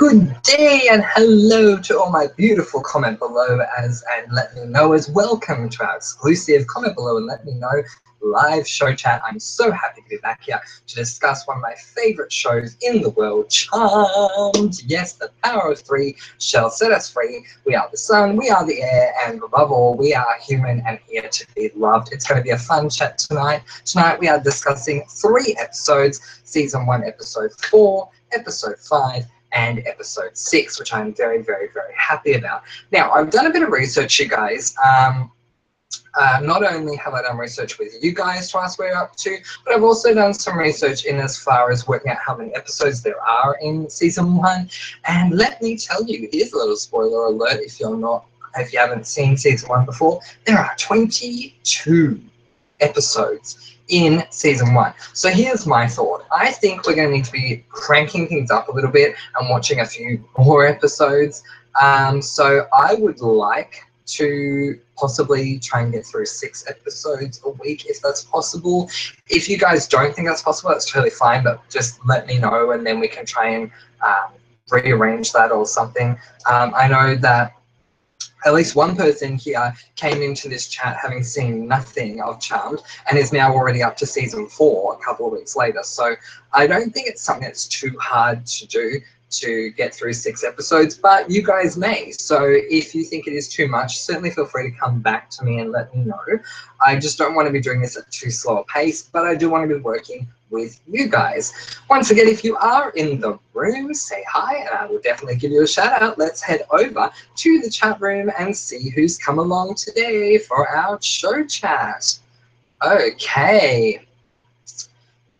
Good day and hello to all my beautiful comment below and let me know as welcome to our exclusive comment below and let me know live show chat. I'm so happy to be back here to discuss one of my favorite shows in the world, Charmed. Yes, the power of three shall set us free. We are the sun, we are the air, and above all, we are human and here to be loved. It's going to be a fun chat tonight. Tonight we are discussing 3 episodes, season 1, episode 4, episode 5, and episode 6, which I'm very, very, very happy about. Now, I've done a bit of research, you guys. Not only have I done research with you guys to ask where you're up to, but I've also done some research in as far as working out how many episodes there are in season 1. And let me tell you, here's a little spoiler alert if you haven't seen season 1 before, there are 22 episodes in season 1. So here's my thought. I think we're going to need to be cranking things up a little bit and watching a few more episodes. So I would like to possibly try and get through 6 episodes a week if that's possible. If you guys don't think that's possible, that's totally fine, but just let me know and then we can try and rearrange that or something. I know that at least one person here came into this chat having seen nothing of Charmed and is now already up to season 4 a couple of weeks later. So I don't think it's something that's too hard to do to get through 6 episodes, but you guys may. So if you think it is too much, certainly feel free to come back to me and let me know. I just don't want to be doing this at too slow a pace, but I do want to be working with you guys. Once again, if you are in the room, say hi and I will definitely give you a shout out. Let's head over to the chat room and see who's come along today for our show chat. Okay.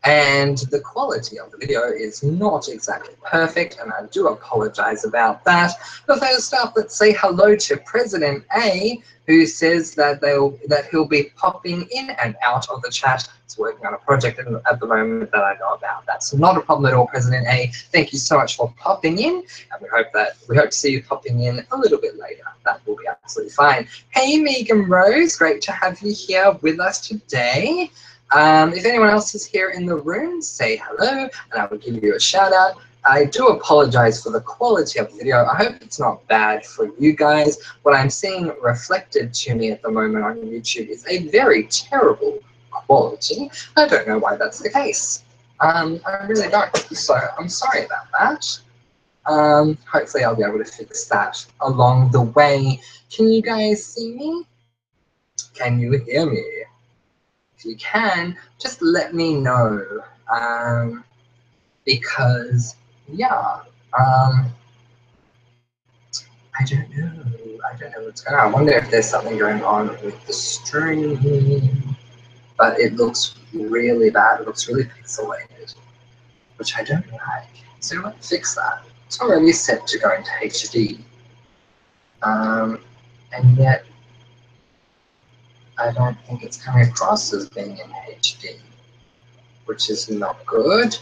And the quality of the video is not exactly perfect, and I do apologize about that. But first up, let's say hello to President A, who says that he'll be popping in and out of the chat. He's working on a project at the moment that I know about. That's not a problem at all, President A. Thank you so much for popping in, and we hope to see you popping in a little bit later. That will be absolutely fine. Hey, Megan Rose, great to have you here with us today. If anyone else is here in the room, say hello and I will give you a shout out. I do apologize for the quality of the video. I hope it's not bad for you guys. What I'm seeing reflected to me at the moment on YouTube is a very terrible quality. I don't know why that's the case. I really don't. So I'm sorry about that. Hopefully I'll be able to fix that along the way. Can you guys see me? Can you hear me? If you can, just let me know, because, yeah, I don't know what's going on. I wonder if there's something going on with the stream, but it looks really bad. It looks really pixelated, which I don't like. So let's fix that. It's already set to go into HD, and yet I don't think it's coming across as being in HD, which is not good.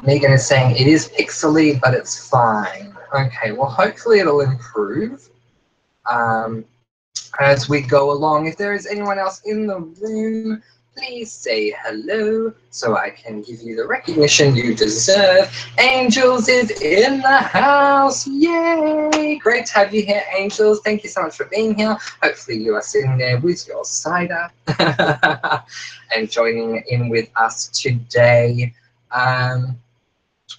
Megan is saying it is pixely, but it's fine. Okay, well, hopefully it'll improve as we go along. If there is anyone else in the room, please say hello so I can give you the recognition you deserve. Angels is in the house. Yay! Great to have you here, Angels. Thank you so much for being here. Hopefully you are sitting there with your cider and joining in with us today.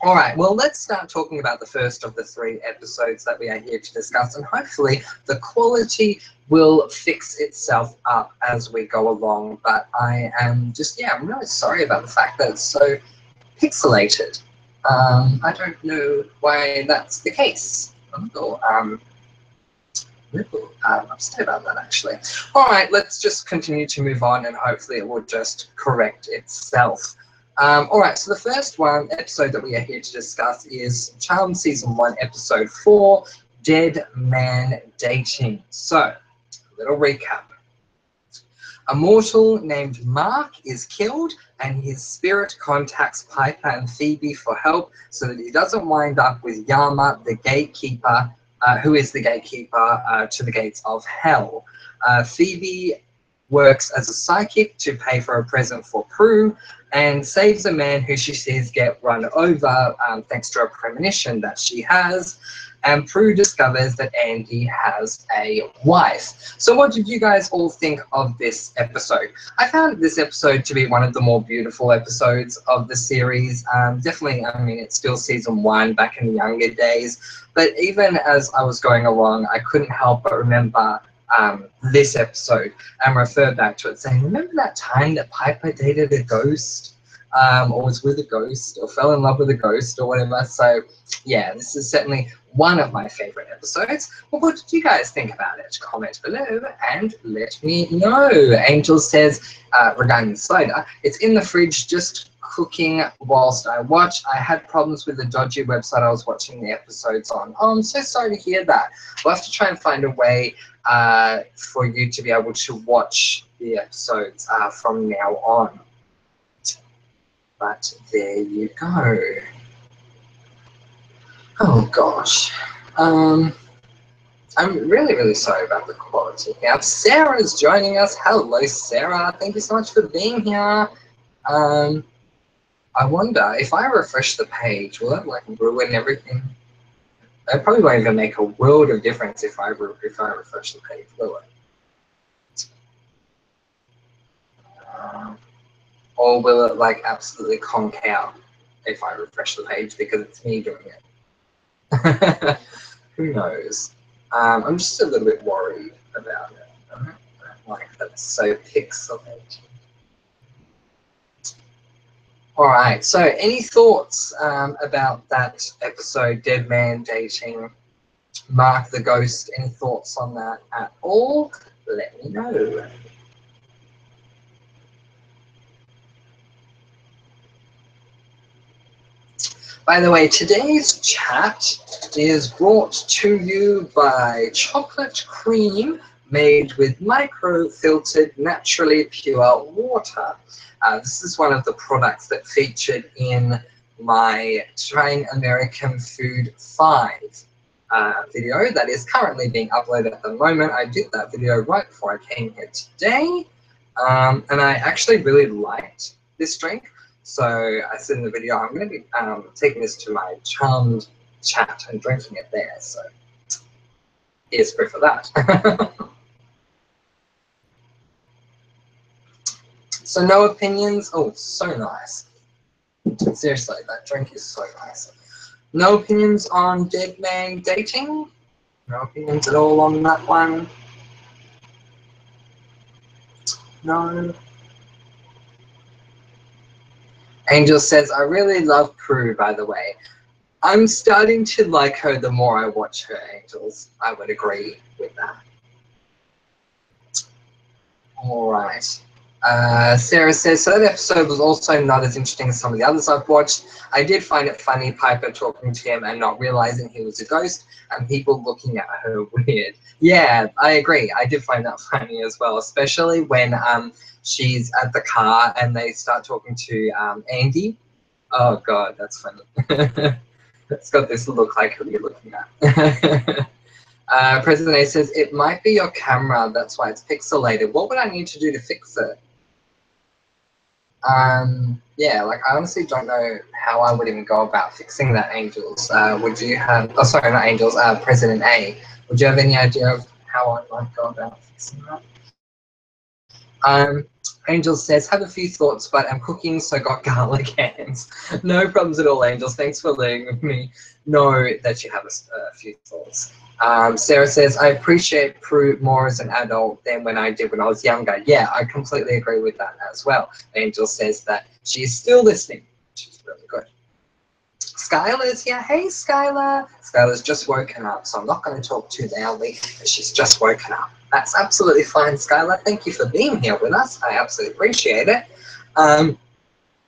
All right, well, let's start talking about the first of the 3 episodes that we are here to discuss, and hopefully the quality will fix itself up as we go along. But I am just, I'm really sorry about the fact that it's so pixelated. I don't know why that's the case. I'm a little upset about that, actually. All right, let's just continue to move on, and hopefully it will just correct itself. All right, so the first episode that we are here to discuss is Charmed Season 1, Episode 4, Dead Man Dating. So, a little recap. A mortal named Mark is killed, and his spirit contacts Piper and Phoebe for help so that he doesn't wind up with Yama, the gatekeeper, who is the gatekeeper to the gates of hell. Phoebe works as a psychic to pay for a present for Prue, and saves a man who she sees get run over thanks to a premonition that she has. And Prue discovers that Andy has a wife. So what did you guys all think of this episode? I found this episode to be one of the more beautiful episodes of the series. Definitely, I mean, it's still season 1 back in the younger days. But even as I was going along, I couldn't help but remember this episode and refer back to it saying, remember that time that Piper dated a ghost? Or was with a ghost, or fell in love with a ghost, or whatever. So yeah, this is certainly one of my favorite episodes. Well, what did you guys think about it? Comment below and let me know. Angel says, regarding the soda, it's in the fridge just cooking whilst I watch. I had problems with the dodgy website I was watching the episodes on. Oh, I'm so sorry to hear that. We'll have to try and find a way for you to be able to watch the episodes from now on. But there you go. Oh gosh. I'm really, really sorry about the quality. Now Sarah's joining us. Hello, Sarah. Thank you so much for being here. I wonder if I refresh the page, will it like ruin everything? It probably won't even make a world of difference if I refresh the page, will it? Or will it like absolutely conk out if I refresh the page because it's me doing it? Who knows? I'm just a little bit worried about it. I don't like that it's so pixelated. Alright, so any thoughts about that episode, Dead Man Dating, Mark the Ghost? Any thoughts on that at all? Let me know. By the way, today's chat is brought to you by chocolate cream made with micro-filtered, naturally pure water. This is one of the products that featured in my Trying American Food 5 video that is currently being uploaded at the moment. I did that video right before I came here today, and I actually really liked this drink. So I said in the video, I'm going to be taking this to my charmed chat and drinking it there. So here's proof of that. So no opinions. Oh, so nice. Seriously, that drink is so nice. No opinions on Dead Man Dating? No opinions at all on that one? No. Angel says, I really love Prue, by the way. I'm starting to like her the more I watch her, Angels. I would agree with that. All right. Sarah says, so that episode was also not as interesting as some of the others I've watched. I did find it funny, Piper talking to him and not realizing he was a ghost, and people looking at her weird. Yeah, I agree. I did find that funny as well, especially when she's at the car and they start talking to Andy. Oh God, that's funny. It's got this look like who you're looking at. President A says, it might be your camera, that's why it's pixelated. What would I need to do to fix it? Yeah, like I honestly don't know how I would even go about fixing that, Angels. Would you have, oh sorry, not Angels, President A. Would you have any idea of how I might go about fixing that? Angels says, have a few thoughts, but I'm cooking, so got garlic hands. No problems at all, Angels. Thanks for letting me know that you have a few thoughts. Sarah says, I appreciate Prue more as an adult than when I did when I was younger. Yeah, I completely agree with that as well. Angel says that she's still listening, which is really good. Skylar's here. Hey, Skylar. Skylar's just woken up, so I'm not going to talk too loudly, but she's just woken up. That's absolutely fine, Skylar. Thank you for being here with us. I absolutely appreciate it.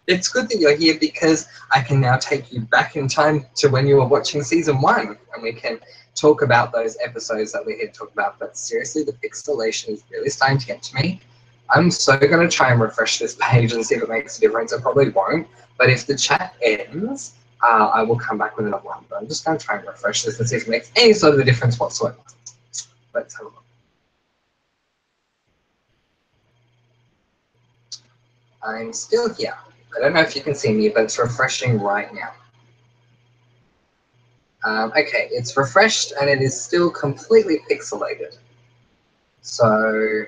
It's good that you're here because I can now take you back in time to when you were watching season 1, and we can talk about those episodes that we had talked about. But seriously, the pixelation is really starting to get to me. I'm so going to try and refresh this page and see if it makes a difference. It probably won't, but if the chat ends, I will come back with another one. But I'm just going to try and refresh this and see if it makes any sort of a difference whatsoever. Let's have a look. I'm still here. I don't know if you can see me, but it's refreshing right now. Okay, it's refreshed and it is still completely pixelated. So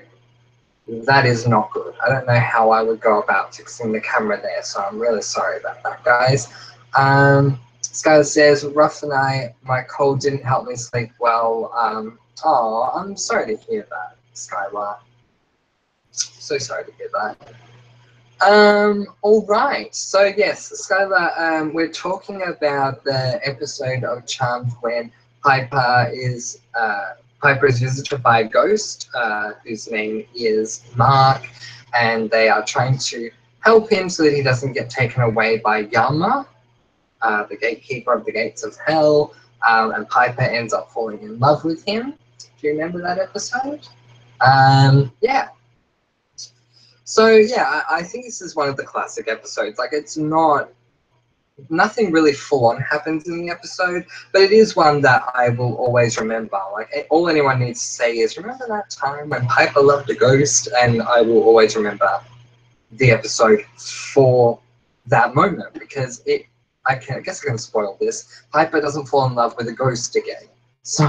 that is not good. I don't know how I would go about fixing the camera there, so I'm really sorry about that, guys. Skylar says, Ruff and my cold didn't help me sleep well. Oh, I'm sorry to hear that, Skylar. So sorry to hear that. All right. So yes, Skylar, we're talking about the episode of Charmed when Piper is visited by a ghost, whose name is Mark, and they are trying to help him so that he doesn't get taken away by Yama, the gatekeeper of the gates of hell, and Piper ends up falling in love with him. Do you remember that episode? Yeah. So yeah, I think this is one of the classic episodes. Like, it's not, nothing really full on happens in the episode, but it is one that I will always remember. Like, all anyone needs to say is, remember that time when Piper loved a ghost? And I will always remember the episode for that moment, because I guess I can spoil this. Piper doesn't fall in love with a ghost again. So,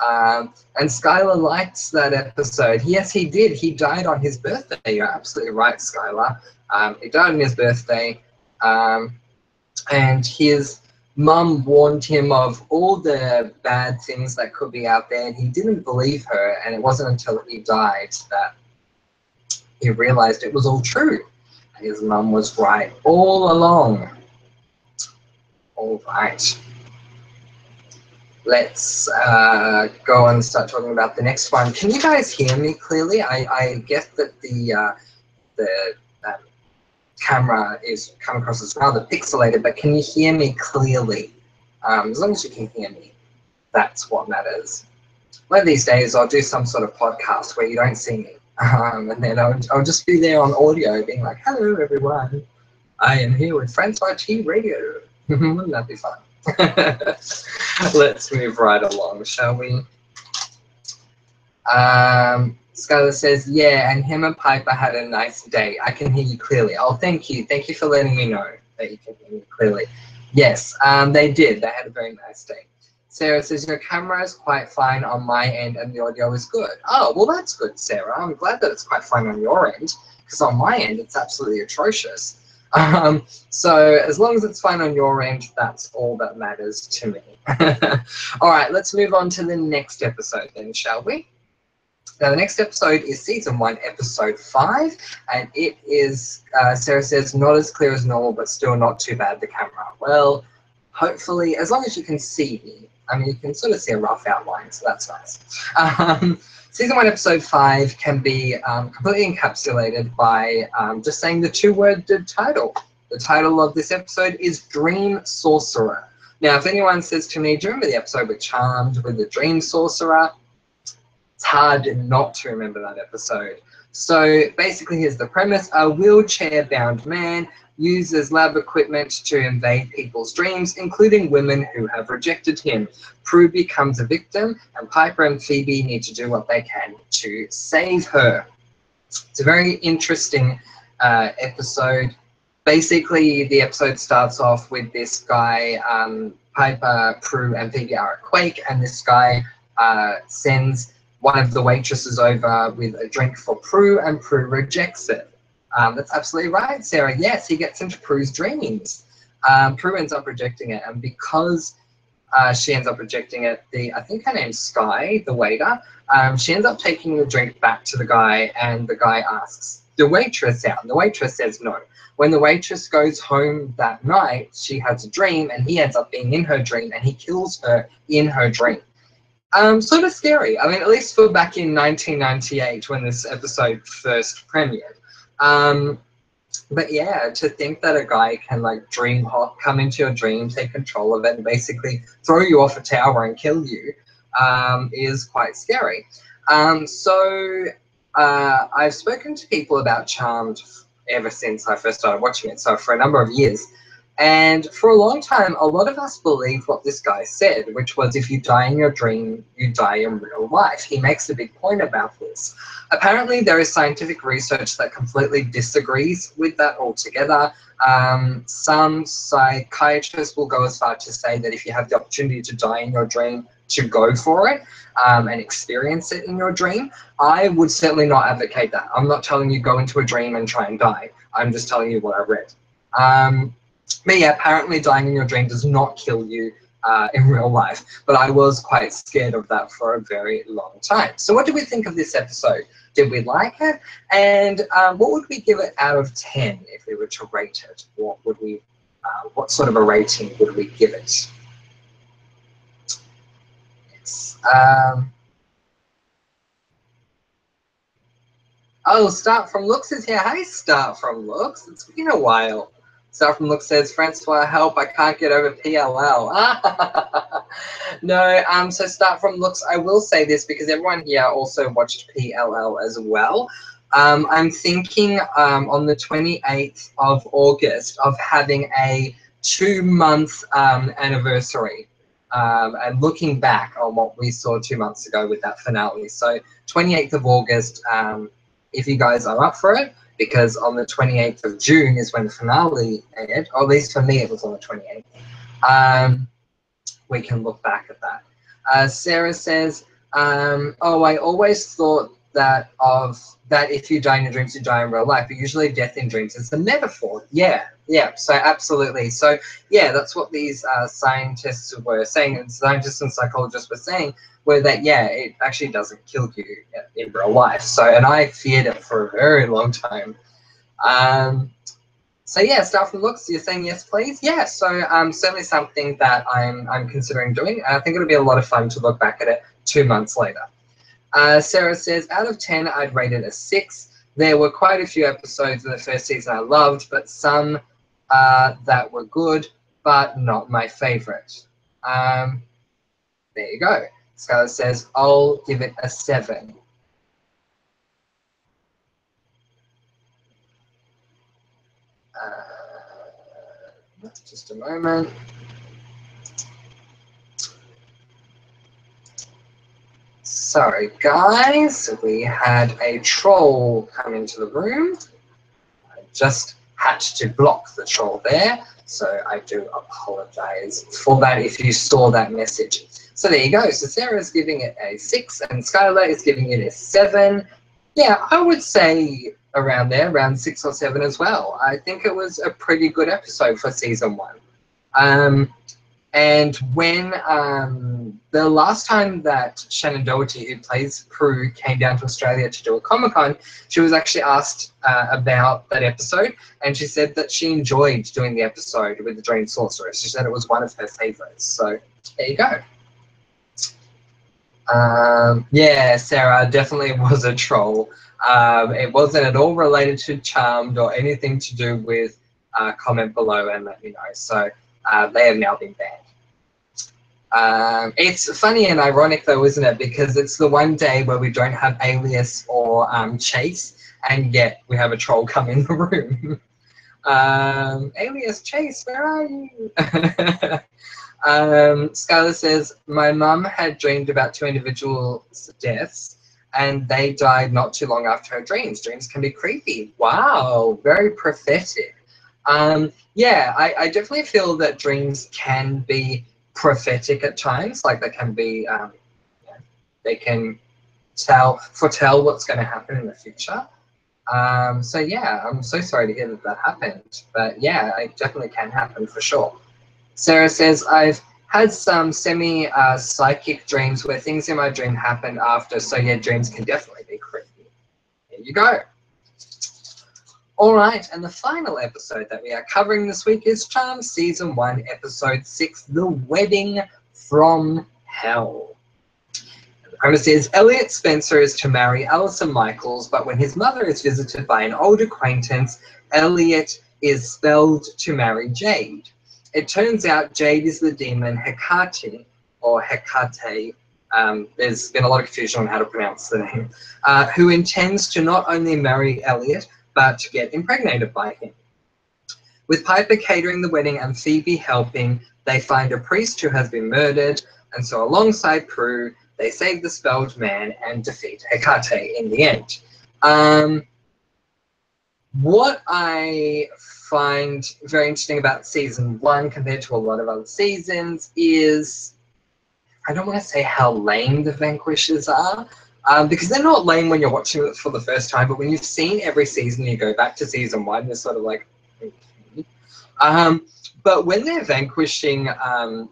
and Skylar likes that episode. Yes, he did. He died on his birthday. You're absolutely right, Skylar. He died on his birthday, and his mum warned him of all the bad things that could be out there, and he didn't believe her, and it wasn't until he died that he realized it was all true. His mum was right all along. All right. Let's go and start talking about the next one. Can you guys hear me clearly? I guess that the camera is coming across as rather pixelated, but can you hear me clearly? As long as you can hear me, that's what matters. One of these days, I'll do some sort of podcast where you don't see me, and then I'll just be there on audio being like, hello, everyone. I am here with Friends RT Radio. Wouldn't that be fun? Let's move right along, shall we? Skylar says, yeah, and him and Piper had a nice day. I can hear you clearly. Oh, thank you. Thank you for letting me know that you can hear me clearly. Yes, they did. They had a very nice day. Sarah says, your camera is quite fine on my end and the audio is good. Oh, well, that's good, Sarah. I'm glad that it's quite fine on your end, because on my end, it's absolutely atrocious. So as long as it's fine on your end, that's all that matters to me. All right, let's move on to the next episode then, shall we? Now, the next episode is season 1, episode 5, and it is, Sarah says, not as clear as normal, but still not too bad, the camera. Well, hopefully, as long as you can see me. I mean, you can sort of see a rough outline, so that's nice. Season 1, episode 5 can be completely encapsulated by just saying the two-word title. The title of this episode is Dream Sorcerer. Now, if anyone says to me, do you remember the episode with Charmed with the Dream Sorcerer? It's hard not to remember that episode. So basically, here's the premise. A wheelchair-bound man uses lab equipment to invade people's dreams, including women who have rejected him. Prue becomes a victim, and Piper and Phoebe need to do what they can to save her. It's a very interesting episode. Basically, the episode starts off with this guy, Piper, Prue, and Phoebe are at Quake, and this guy sends one of the waitresses over with a drink for Prue, and Prue rejects it. That's absolutely right, Sarah. Yes, he gets into Prue's dreams. Prue ends up rejecting it, and because she ends up rejecting it, I think her name's Sky, the waiter, she ends up taking the drink back to the guy, and the guy asks the waitress out, and the waitress says no. When the waitress goes home that night, she has a dream, and he ends up being in her dream, and he kills her in her dream. Sort of scary. I mean, at least for back in 1998 when this episode first premiered. But yeah, to think that a guy can like dream hop, come into your dream, take control of it, and basically throw you off a tower and kill you is quite scary. So I've spoken to people about Charmed ever since I first started watching it, so for a number of years. And for a long time, a lot of us believed what this guy said, which was if you die in your dream, you die in real life. He makes a big point about this. Apparently, there is scientific research that completely disagrees with that altogether. Some psychiatrists will go as far to say that if you have the opportunity to die in your dream, to go for it and experience it in your dream. I would certainly not advocate that. I'm not telling you go into a dream and try and die. I'm just telling you what I read. But yeah, apparently dying in your dream does not kill you in real life. But I was quite scared of that for a very long time. So what did we think of this episode? Did we like it? And what would we give it out of 10 if we were to rate it? What would we? What sort of a rating would we give it? Yes. Oh, Start From Looks is here. Hey, Start From Looks. It's been a while. Start From Looks says, Francois, help, I can't get over PLL. No, so Start From Looks, I will say this because everyone here also watched PLL as well. I'm thinking on the 28th of August of having a 2-month anniversary and looking back on what we saw 2 months ago with that finale. So 28th of August, if you guys are up for it, because on the 28th of June is when the finale aired, or at least for me it was on the 28th. We can look back at that. Sarah says, oh, I always thought that if you die in your dreams, you die in real life, but usually death in dreams is the metaphor. Yeah, so absolutely. So yeah, that's what these scientists were saying, and scientists and psychologists were saying, were that, yeah, it actually doesn't kill you in real life. So, and I feared it for a very long time. So yeah, Start From Looks, you're saying yes, please? Yeah, so certainly something that I'm considering doing. I think it'll be a lot of fun to look back at it 2 months later. Sarah says, out of 10, I'd rate it a 6. There were quite a few episodes in the first season I loved, but some that were good, but not my favorite. There you go. Scarlett says, I'll give it a 7. Just a moment. Sorry, guys. We had a troll come into the room. I just had to block the troll there, so I do apologize for that if you saw that message. So there you go. So Sarah's giving it a 6 and Skylar is giving it a 7. Yeah, I would say around there, around 6 or 7 as well. I think it was a pretty good episode for season 1. And when the last time that Shannon Doherty, who plays Prue, came down to Australia to do a Comic-Con, she was actually asked about that episode, and she said that she enjoyed doing the episode with the Dream Sorceress. She said it was one of her favorites. So there you go. Yeah, Sarah, definitely was a troll. It wasn't at all related to Charmed or anything to do with comment below and let me know. So they have now been banned. It's funny and ironic though, isn't it? Because it's the one day where we don't have Alias or Chase, and yet we have a troll come in the room. Alias, Chase, where are you? Skylar says, my mum had dreamed about 2 individuals' deaths and they died not too long after her dreams. Dreams can be creepy. Wow, very prophetic. Yeah, I definitely feel that dreams can be prophetic at times. Like they can be, they can foretell what's going to happen in the future. So yeah, I'm so sorry to hear that that happened. But yeah, it definitely can happen for sure. Sarah says, I've had some semi-psychic dreams where things in my dream happened after, so yeah, dreams can definitely be creepy. There you go. All right, and the final episode that we are covering this week is Charmed Season 1, Episode 6, The Wedding from Hell. The premise is Elliot Spencer is to marry Alison Michaels, but when his mother is visited by an old acquaintance, Elliot is spelled to marry Jade. It turns out Jade is the demon Hecate, or Hecate, there's been a lot of confusion on how to pronounce the name, who intends to not only marry Elliot, but to get impregnated by him. With Piper catering the wedding and Phoebe helping, they find a priest who has been murdered, and so alongside Prue, they save the spelled man and defeat Hecate in the end. What I find very interesting about season 1 compared to a lot of other seasons is, I don't want to say how lame the Vanquishers are, because they're not lame when you're watching it for the first time, but when you've seen every season, you go back to season 1, you're sort of like, okay. But when they're vanquishing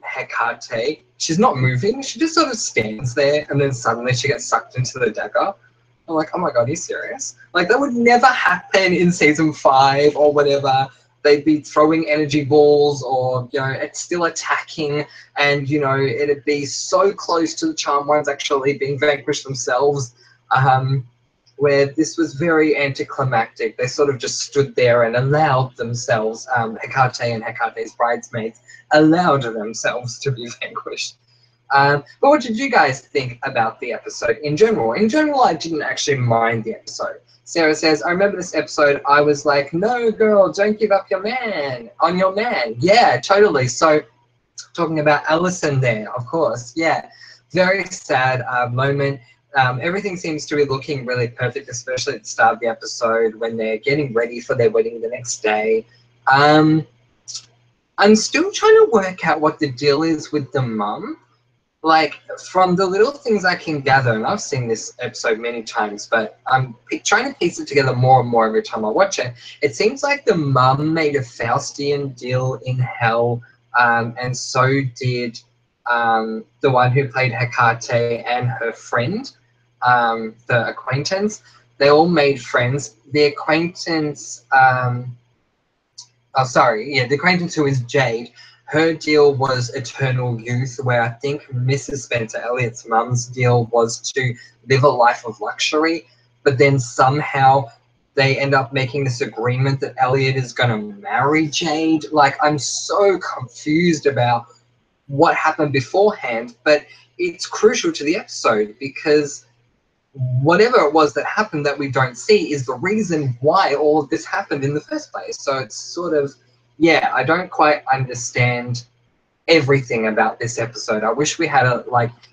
Hecate, she's not moving, she just sort of stands there, and then suddenly she gets sucked into the dagger. I'm like, oh my god, are you serious? Like, that would never happen in season 5 or whatever. They'd be throwing energy balls, or, you know, it's still attacking, and, you know, it'd be so close to the Charmed Ones actually being vanquished themselves, where this was very anticlimactic. They sort of just stood there and allowed themselves, Hecate and Hecate's bridesmaids, allowed themselves to be vanquished. But what did you guys think about the episode in general? In general, I didn't actually mind the episode. Sarah says, I remember this episode, I was like, no, girl, don't give up your man, on your man. Yeah, totally. So, talking about Allison there, of course, yeah. Very sad moment. Everything seems to be looking really perfect, especially at the start of the episode when they're getting ready for their wedding the next day. I'm still trying to work out what the deal is with the mum. Like, from the little things I can gather, and I've seen this episode many times, but I'm trying to piece it together more and more every time I watch it. It seems like the mum made a Faustian deal in hell, and so did the one who played Hecate and her friend, the acquaintance. They all made friends. The acquaintance, the acquaintance who is Jade, her deal was eternal youth, where I think Mrs. Spencer Elliot's mum's deal was to live a life of luxury, but then somehow they end up making this agreement that Elliot is going to marry Jade. Like, I'm so confused about what happened beforehand, but it's crucial to the episode because whatever it was that happened that we don't see is the reason why all of this happened in the first place. So it's sort of, yeah, I don't quite understand everything about this episode. I wish we had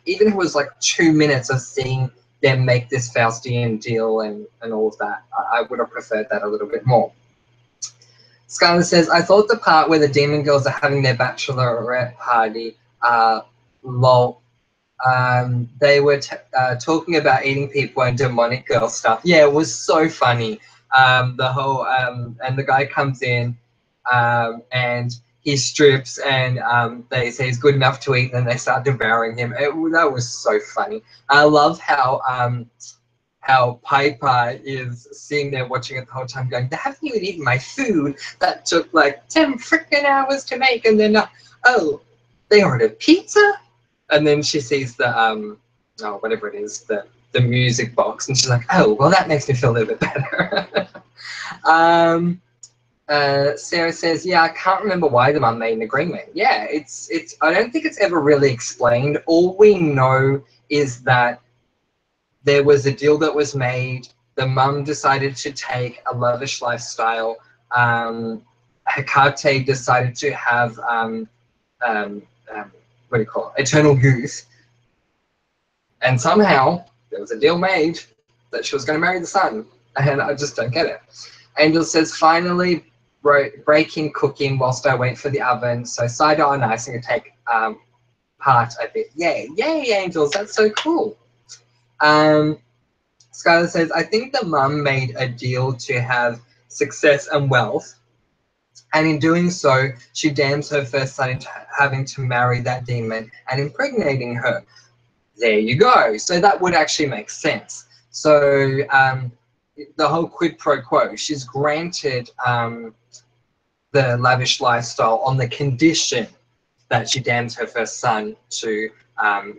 even if it was like 2 minutes of seeing them make this Faustian deal and all of that. I would have preferred that a little bit more. Skylar says, I thought the part where the Demon Girls are having their bachelorette party, lol, they were talking about eating people and demonic girl stuff. Yeah, it was so funny. The whole, and the guy comes in, and he strips, and they say he's good enough to eat, and then they start devouring him. That was so funny. I love how Piper is sitting there watching it the whole time going, they haven't even eaten my food. That took like 10 freaking hours to make, and then, oh, they ordered pizza? And then she sees the, whatever it is, the music box, and she's like, oh, well, that makes me feel a little bit better. Sarah says, yeah, I can't remember why the mum made an agreement. Yeah, it's. I don't think it's ever really explained. All we know is that there was a deal that was made. The mum decided to take a lavish lifestyle. Hecate decided to have, what do you call it, eternal youth. And somehow there was a deal made that she was going to marry the son. And I just don't get it. Angel says, finally breaking cooking whilst I wait for the oven. So cider on icing to take part a bit. Yay, Angels, that's so cool. Skylar says, I think the mum made a deal to have success and wealth, and in doing so, she damns her first son into having to marry that demon and impregnating her. There you go. So that would actually make sense. So the whole quid pro quo, she's granted the lavish lifestyle on the condition that she damns her first son to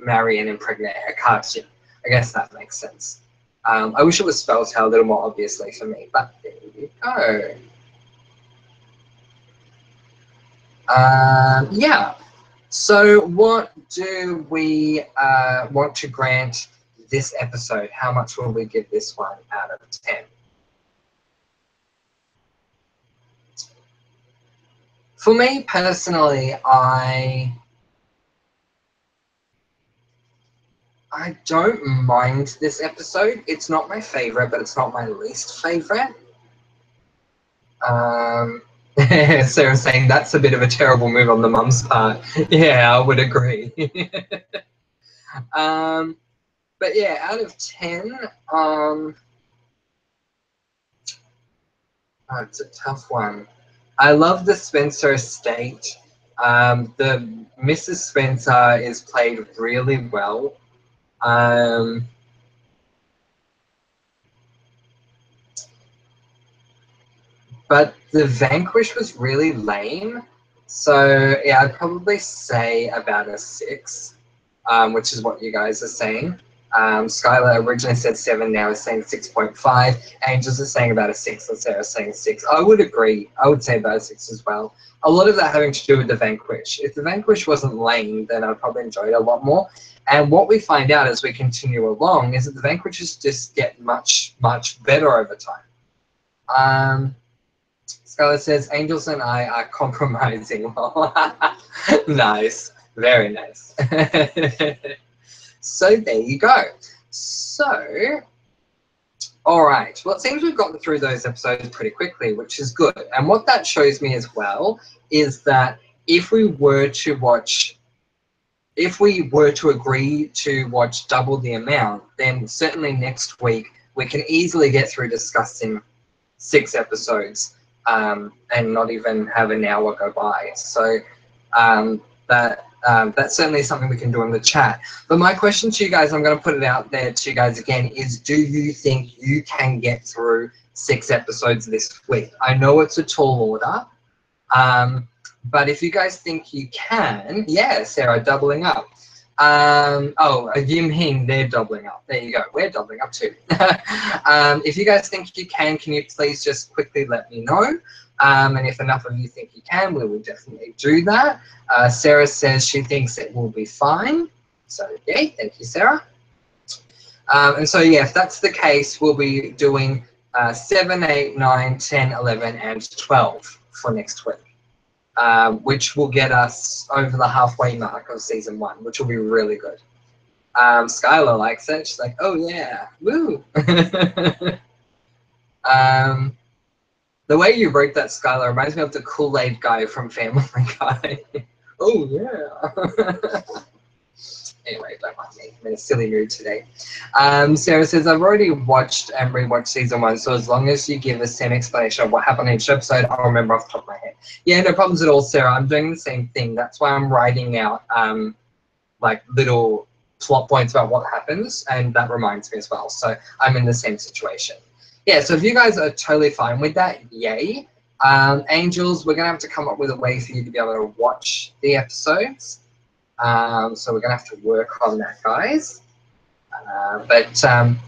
marry and impregnate Hecate. I guess that makes sense. I wish it was spelled out a little more obviously for me, but there you go. Yeah. So what do we want to grant this episode? How much will we give this one out of 10? For me personally, I don't mind this episode. It's not my favorite, but it's not my least favorite. Sarah's saying that's a bit of a terrible move on the mum's part. Yeah, I would agree. But yeah, out of 10, it's a tough one. I love the Spencer estate. The Mrs. Spencer is played really well. But the Vanquish was really lame. So yeah, I'd probably say about a 6, which is what you guys are saying. Skylar originally said 7, now is saying 6.5. Angels is saying about a 6, and Sarah's saying 6. I would agree. I would say about a 6 as well. A lot of that having to do with the Vanquish. If the Vanquish wasn't lame, then I'd probably enjoy it a lot more. And what we find out as we continue along is that the Vanquishes just get much, much better over time. Skylar says, Angels and I are compromising. Nice. Very nice. So there you go. So, all right. Well, it seems we've gotten through those episodes pretty quickly, which is good. And what that shows me as well is that if we were to agree to watch double the amount, then certainly next week we can easily get through discussing 6 episodes and not even have an hour go by. So that's certainly something we can do in the chat. But my question to you guys, I'm going to put it out there to you guys again, is do you think you can get through 6 episodes this week? I know it's a tall order, but if you guys think you can, yeah, Sarah, doubling up. Yim Hing, they're doubling up. There you go. We're doubling up too. If you guys think you can you please just quickly let me know? And if enough of you think you can, we will definitely do that. Sarah says she thinks it will be fine. So, yeah, thank you, Sarah. And so, yeah, if that's the case, we'll be doing 7, 8, 9, 10, 11, and 12 for next week. Which will get us over the halfway mark of season 1, which will be really good. Skylar likes it. She's like, oh yeah, woo. The way you wrote that, Skylar, reminds me of the Kool-Aid guy from Family Guy. Oh yeah. Anyway, don't mind me. I'm in a silly mood today. Sarah says, I've already watched and rewatched season 1, so as long as you give the same explanation of what happened in each episode, I'll remember off the top of my head. Yeah, no problems at all, Sarah. I'm doing the same thing. That's why I'm writing out like little plot points about what happens, and that reminds me as well. So I'm in the same situation. Yeah, so if you guys are totally fine with that, yay. Angels, we're going to have to come up with a way for you to be able to watch the episodes. So we're going to have to work on that, guys.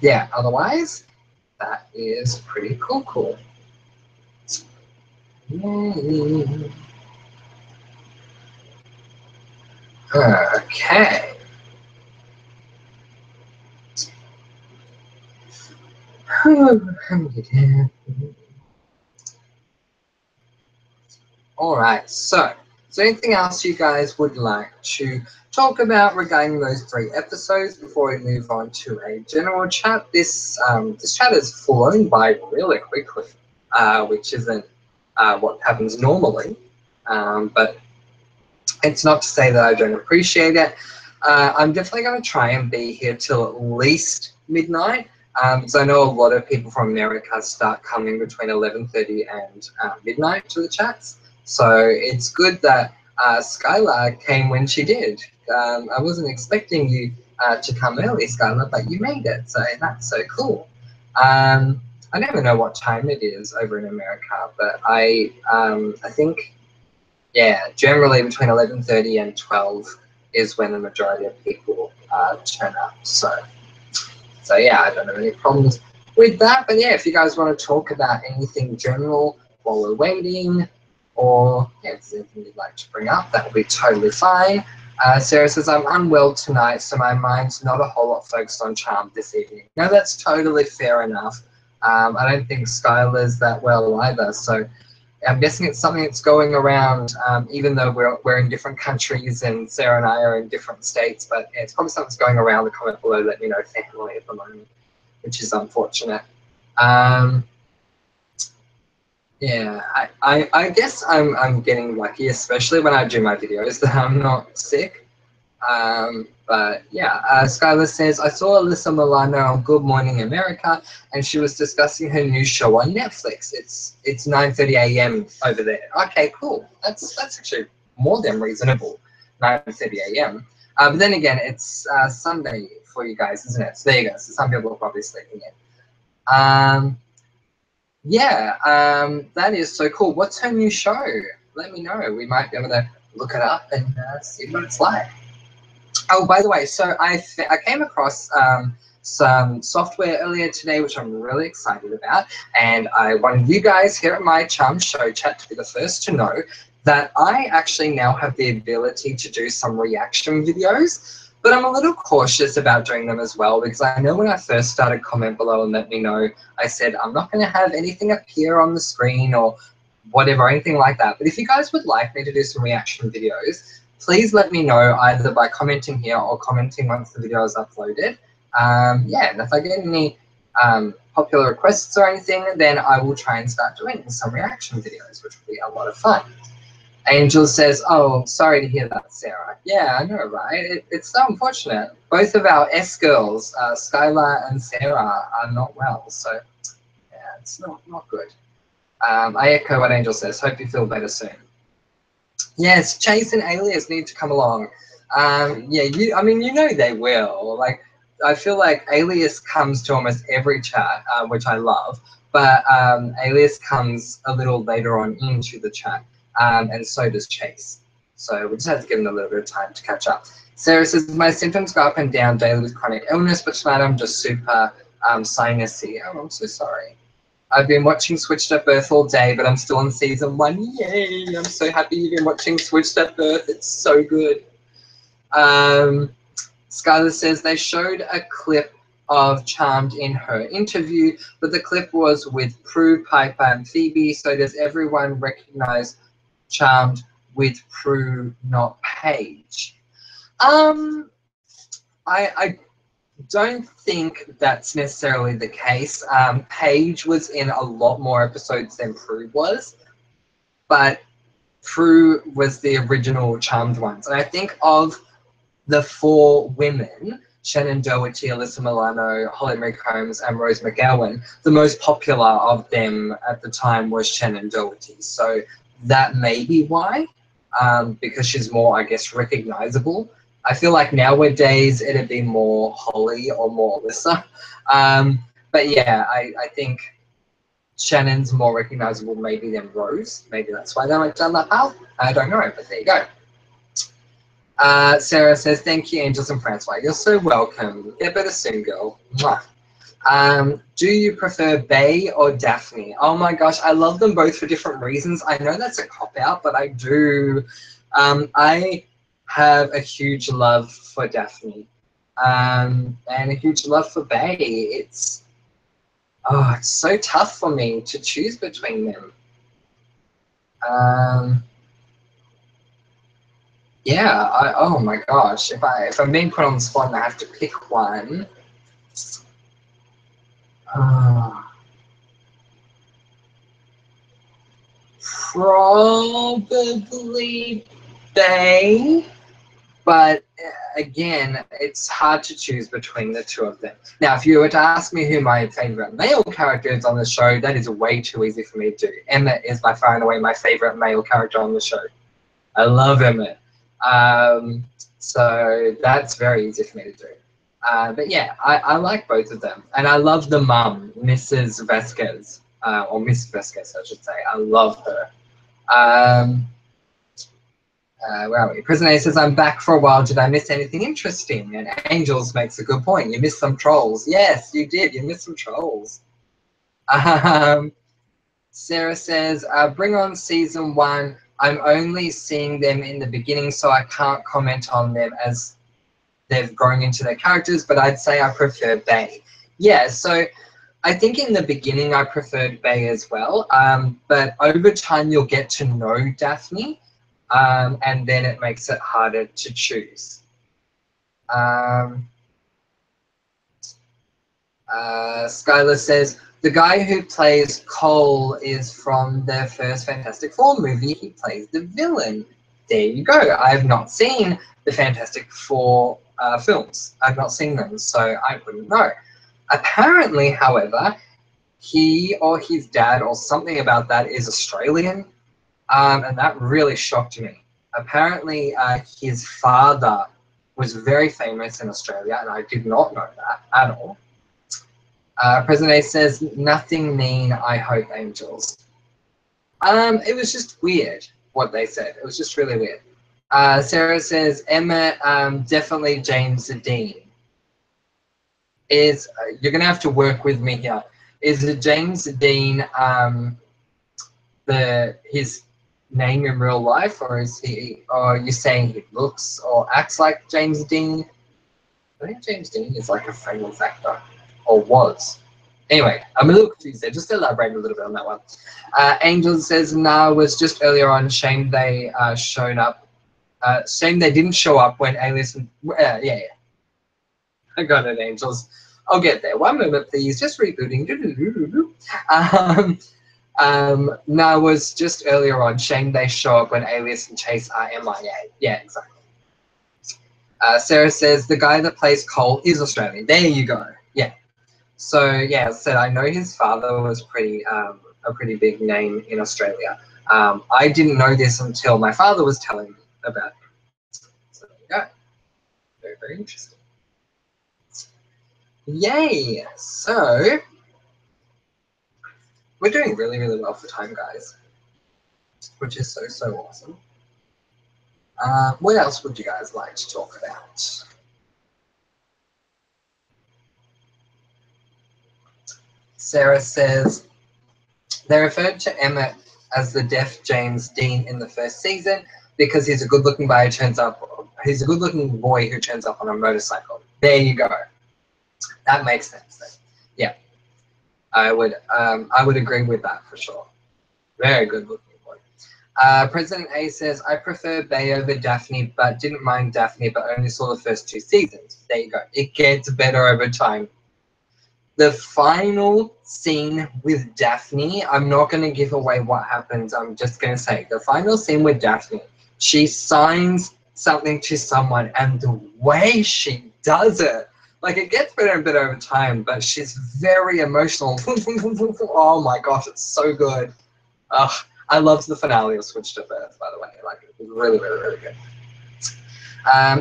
Yeah, otherwise, that is pretty cool. Yay. Okay. All right, so is there anything else you guys would like to talk about regarding those 3 episodes before we move on to a general chat? This chat has flown by really quickly, which isn't what happens normally, but it's not to say that I don't appreciate it. I'm definitely going to try and be here till at least midnight. Because I know a lot of people from America start coming between 11:30 and midnight to the chats. So it's good that Skylar came when she did. I wasn't expecting you to come early, Skylar, but you made it. So that's so cool. I never know what time it is over in America, but I think, yeah, generally between 11:30 and 12 is when the majority of people turn up. So yeah, I don't have any problems with that. But yeah, if you guys want to talk about anything general while we're waiting, or yeah, if there's anything you'd like to bring up, that would be totally fine. Sarah says, I'm unwell tonight, so my mind's not a whole lot focused on Charmed this evening. No, that's totally fair enough. I don't think Skylar's that well either. So I'm guessing it's something that's going around, even though we're in different countries and Sarah and I are in different states, but yeah, it's probably something that's going around the comment below. Let me know family at the moment, which is unfortunate. Yeah, I guess I'm getting lucky, especially when I do my videos, that I'm not sick. But yeah, Skylar says, I saw Alyssa Milano on Good Morning America, and she was discussing her new show on Netflix. It's 9:30 a.m. over there. Okay, cool. That's actually more than reasonable. 9:30 a.m. But then again, it's Sunday for you guys, isn't it? So there you go. So some people are probably sleeping in. Yeah, that is so cool. What's her new show? Let me know. We might be able to look it up and see what it's like. Oh, by the way, so I came across some software earlier today, which I'm really excited about, and I wanted you guys here at my Charm Show Chat to be the first to know that I actually now have the ability to do some reaction videos, but I'm a little cautious about doing them as well, because I know when I first started Comment Below and Let Me Know, I said I'm not going to have anything appear on the screen or whatever, anything like that. But if you guys would like me to do some reaction videos, please let me know either by commenting here or commenting once the video is uploaded. Yeah, and if I get any popular requests or anything, then I will try and start doing some reaction videos, which will be a lot of fun. Angel says, oh, sorry to hear that, Sarah. Yeah, I know, right? It's so unfortunate. Both of our S-girls, Skylar and Sarah, are not well, so yeah, it's not good. I echo what Angel says. Hope you feel better soon. Yes, Chase and Alias need to come along. Yeah, I mean, you know they will. Like, I feel like Alias comes to almost every chat, which I love, but Alias comes a little later on into the chat, and so does Chase. So we just have to give them a little bit of time to catch up. Sarah says, my symptoms go up and down daily with chronic illness, but tonight I'm just super sinusy. Oh, I'm so sorry. I've been watching Switched at Birth all day, but I'm still on season 1. Yay! I'm so happy you've been watching Switched at Birth. It's so good. Skylar says they showed a clip of Charmed in her interview, but the clip was with Prue, Piper, and Phoebe. So does everyone recognize Charmed with Prue, not Paige? I don't think that's necessarily the case. Paige was in a lot more episodes than Prue was, but Prue was the original Charmed ones. And I think of the 4 women, Shannon Doherty, Alyssa Milano, Holly Marie Combs, and Rose McGowan, the most popular of them at the time was Shannon Doherty. So that may be why, because she's more, I guess, recognizable. I feel like nowadays it'd be more Holly or more Alyssa. But yeah, I think Shannon's more recognizable maybe than Rose. Maybe that's why they went down that path. I don't know, but there you go. Sarah says, thank you, Angels and Francois. You're so welcome. Get better soon, girl. Mwah. Do you prefer Bay or Daphne? Oh my gosh, I love them both for different reasons. I know that's a cop-out, but I do. I have a huge love for Daphne and a huge love for Bay. It's so tough for me to choose between them. Yeah, oh my gosh, if I'm being put on the spot and I have to pick one, probably Bay, but again, it's hard to choose between the two of them. Now, if you were to ask me who my favorite male character is on the show, that is way too easy for me to do. Emmett is by far and away my favorite male character on the show. I love Emmett. So that's very easy for me to do. But yeah, I like both of them. And I love the mum, Mrs. Vasquez, or Miss Vasquez, I should say. I love her. Where are we? Prisoner says, I'm back for a while. Did I miss anything interesting? And Angels makes a good point. You missed some trolls. Yes, you did. You missed some trolls. Sarah says, bring on season 1. I'm only seeing them in the beginning, so I can't comment on them as they've grown into their characters, but I'd say I prefer Bay. Yeah, so I think in the beginning I preferred Bay as well, but over time you'll get to know Daphne, and then it makes it harder to choose. Skylar says, the guy who plays Cole is from the first Fantastic Four movie. He plays the villain. There you go. I have not seen the Fantastic Four films. I've not seen them, so I wouldn't know. Apparently, however, he or his dad or something about that is Australian, and that really shocked me. Apparently, his father was very famous in Australia, and I did not know that at all. President A says, nothing mean, I hope, angels. It was just weird what they said. It was just really weird. Sarah says, Emma, definitely James Dean. You're going to have to work with me here. Is it James Dean his name in real life, or are you saying he looks or acts like James Dean? I think James Dean is like a famous actor, or was. Anyway, I'm a little confused there. Just elaborate a little bit on that one. Angel says, nah, was just earlier on. Shame they showed up. Shame they didn't show up when Alias and... yeah. I got it, Angels. I'll get there. One moment, please. Just rebooting. No, was just earlier on. Shame they show up when Alias and Chase are MIA. Yeah, exactly. Sarah says, the guy that plays Cole is Australian. There you go. Yeah. So, yeah, as I said, I know his father was a pretty big name in Australia. I didn't know this until my father was telling me about him. So, there you go. Very, very interesting. Yay! So, we're doing really, really well for time, guys, which is so, so awesome. What else would you guys like to talk about? Sarah says, they referred to Emmett as the deaf James Dean in the first season because he's a good-looking boy who turns up. He's a good-looking boy who turns up on a motorcycle. There you go. That makes sense then. Yeah, I would agree with that for sure. Very good-looking boy. President A says, I prefer Bay over Daphne, but didn't mind Daphne, but only saw the first 2 seasons. There you go. It gets better over time. The final scene with Daphne, I'm not going to give away what happens. I'm just going to say the final scene with Daphne, she signs something to someone, and the way she does it, like, it gets better and better over time, but she's very emotional. Oh my gosh, it's so good. I loved the finale of Switch to Birth, by the way. Like, it was really, really, really good.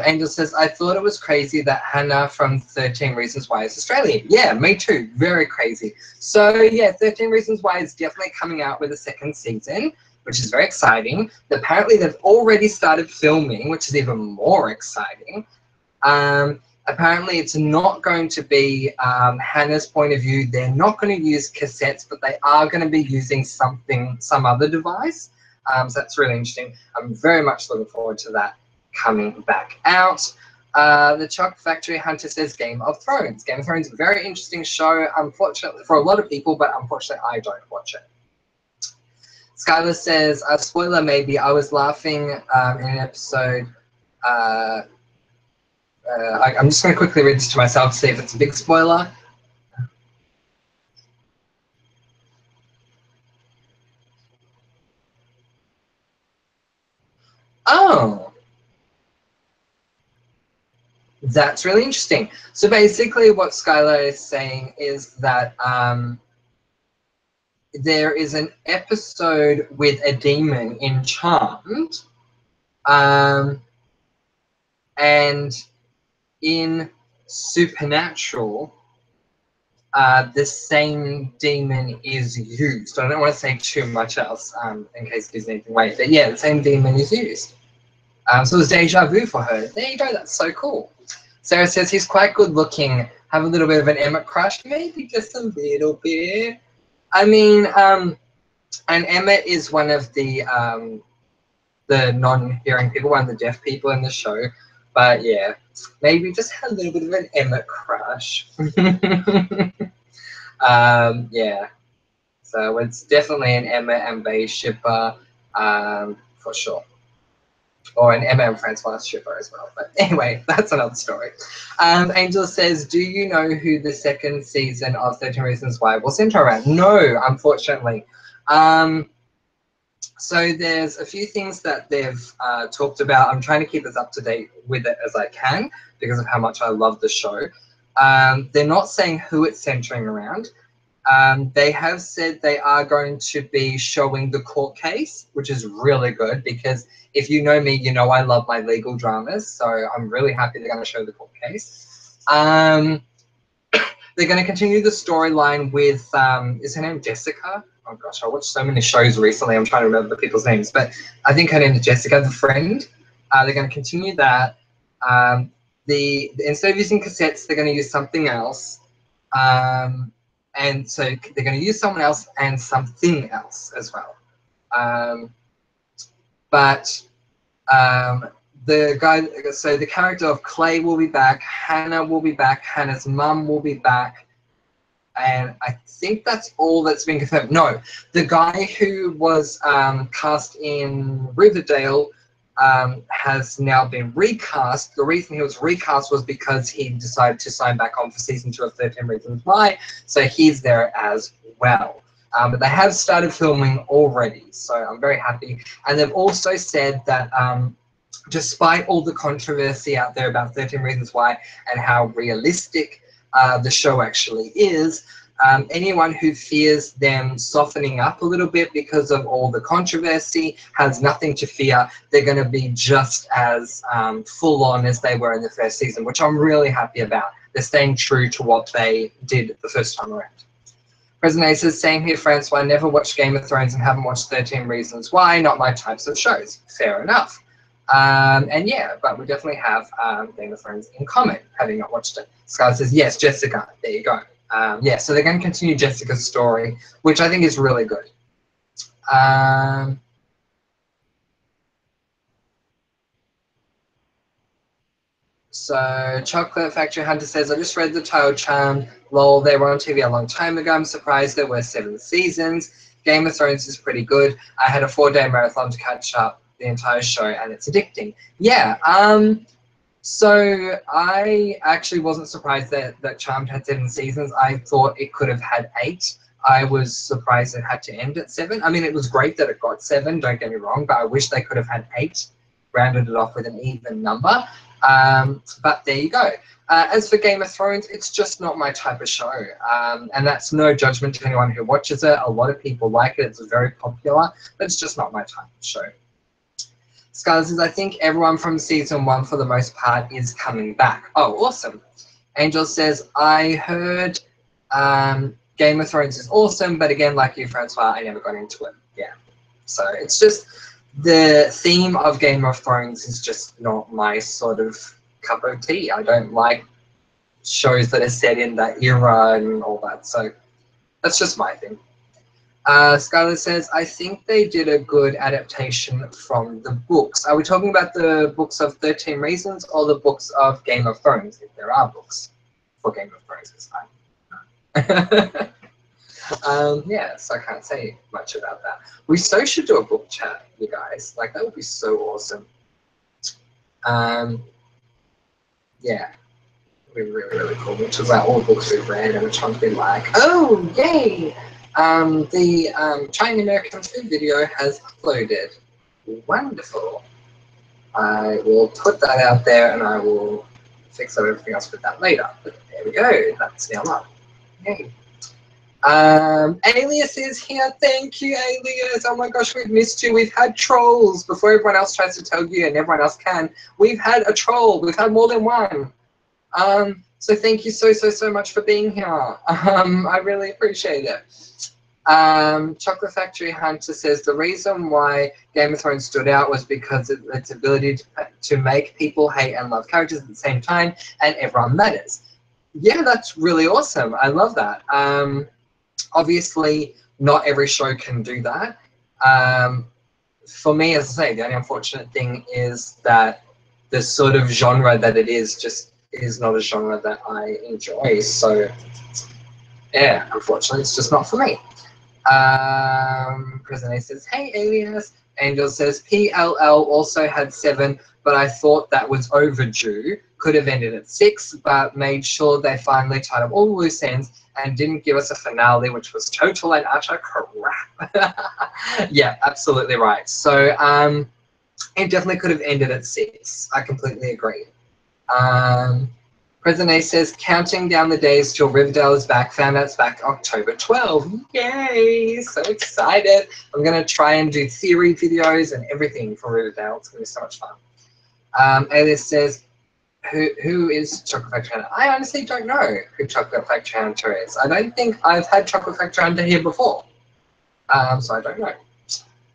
Angel says, I thought it was crazy that Hannah from 13 Reasons Why is Australian. Yeah, me too. Very crazy. So, yeah, 13 Reasons Why is definitely coming out with a 2nd season, which is very exciting. Apparently, they've already started filming, which is even more exciting. Apparently, it's not going to be Hannah's point of view. They're not going to use cassettes, but they are going to be using some other device. So that's really interesting. I'm very much looking forward to that coming back out. The Choc Factory Hunter says Game of Thrones. Game of Thrones is a very interesting show, unfortunately, for a lot of people, but unfortunately I don't watch it. Skylar says, spoiler maybe, I was laughing in an episode. I'm just going to quickly read this to myself to see if it's a big spoiler. Oh. That's really interesting. So basically what Skylar is saying is that there is an episode with a demon in Charmed, and in Supernatural, the same demon is used. I don't want to say too much else in case it gives anything away, but yeah, the same demon is used. So it's deja vu for her. There you go, that's so cool. Sarah says he's quite good looking. Have a little bit of an Emmett crush, maybe just a little bit. I mean, and Emmett is one of the non-hearing people, one of the deaf people in the show. But yeah, maybe just had a little bit of an Emmett crush. Yeah, so it's definitely an Emma and Bay shipper, for sure. Or an Emma and Francois shipper as well. But anyway, that's another story. Angel says, do you know who the second season of 13 Reasons Why will center around? No, unfortunately. So there's a few things that they've talked about. I'm trying to keep as up to date with it as I can because of how much I love the show. They're not saying who it's centering around. They have said they are going to be showing the court case, which is really good because if you know me, you know I love my legal dramas. So I'm really happy they're going to show the court case. They're going to continue the storyline with, is her name Jessica? Oh gosh, I watched so many shows recently. I'm trying to remember the people's names, but I think her name is Jessica, the friend. They're going to continue that. Instead of using cassettes, they're going to use something else. And so they're going to use someone else and something else as well. The character of Clay will be back, Hannah will be back, Hannah's mum will be back, and I think that's all that's been confirmed. No, the guy who was cast in Riverdale has now been recast. The reason he was recast was because he decided to sign back on for season 2 of 13 Reasons Why, so he's there as well. But they have started filming already, so I'm very happy. And they've also said that despite all the controversy out there about 13 Reasons Why and how realistic the show actually is, anyone who fears them softening up a little bit because of all the controversy has nothing to fear. They're going to be just as full on as they were in the first season, which I'm really happy about. They're staying true to what they did the first time around. President A says, same here, Francois. I never watched Game of Thrones and haven't watched 13 Reasons Why. Not my types of shows. Fair enough. And yeah, but we definitely have Game of Thrones in common, having not watched it. Sky says, yes, Jessica. There you go. Yeah, so they're going to continue Jessica's story, which I think is really good. So Chocolate Factory Hunter says, I just read the title Charm. Lol, they were on TV a long time ago. I'm surprised there were 7 seasons. Game of Thrones is pretty good. I had a 4-day marathon to catch up the entire show, and it's addicting. Yeah, so I actually wasn't surprised that Charmed had 7 seasons. I thought it could have had 8. I was surprised it had to end at 7. I mean, it was great that it got 7, don't get me wrong, but I wish they could have had 8, rounded it off with an even number. But there you go. As for Game of Thrones, it's just not my type of show. And that's no judgment to anyone who watches it. A lot of people like it. It's very popular, but it's just not my type of show. Scarlett says, I think everyone from season 1 for the most part is coming back. Oh, awesome. Angel says, I heard Game of Thrones is awesome, but again, like you, Francois, I never got into it. Yeah. So it's just the theme of Game of Thrones is just not my sort of cup of tea. I don't like shows that are set in that era and all that. So that's just my thing. Scarlett says, I think they did a good adaptation from the books. Are we talking about the books of 13 Reasons or the books of Game of Thrones, if there are books for Game of Thrones this time? Yeah, so I can't say much about that. We so should do a book chat, you guys. Like, that would be so awesome. Yeah, it would be really, really cool. Which is like all the books we've read and which ones we like. Oh, yay! The China American food video has uploaded. Wonderful. I will put that out there and I will fix up everything else with that later. But there we go. That's now up. Yay. Alias is here. Thank you, Alias. Oh my gosh, we've missed you. We've had trolls before everyone else tries to tell you and everyone else can. We've had a troll. We've had more than one. So thank you so much for being here. I really appreciate it. Chocolate Factory Hunter says the reason why Game of Thrones stood out was because of its ability to make people hate and love characters at the same time, and everyone matters. Yeah, that's really awesome. I love that. Obviously, not every show can do that. For me, as I say, the only unfortunate thing is that the sort of genre that it is just is not a genre that I enjoy. So Yeah, unfortunately, it's just not for me. Prisoner says, hey, Alias. Angel says, PLL also had 7, but I thought that was overdue. Could have ended at 6, but made sure they finally tied up all the loose ends and didn't give us a finale, which was total and utter crap. Yeah, absolutely right. So it definitely could have ended at 6. I completely agree. President says, counting down the days till Riverdale is back. Found out it's back October 12th. Yay! So excited. I'm going to try and do theory videos and everything for Riverdale. It's going to be so much fun. Alice says, who is Chocolate Factory Hunter? I honestly don't know who Chocolate Factory Hunter is. I don't think I've had Chocolate Factory Hunter here before. So I don't know.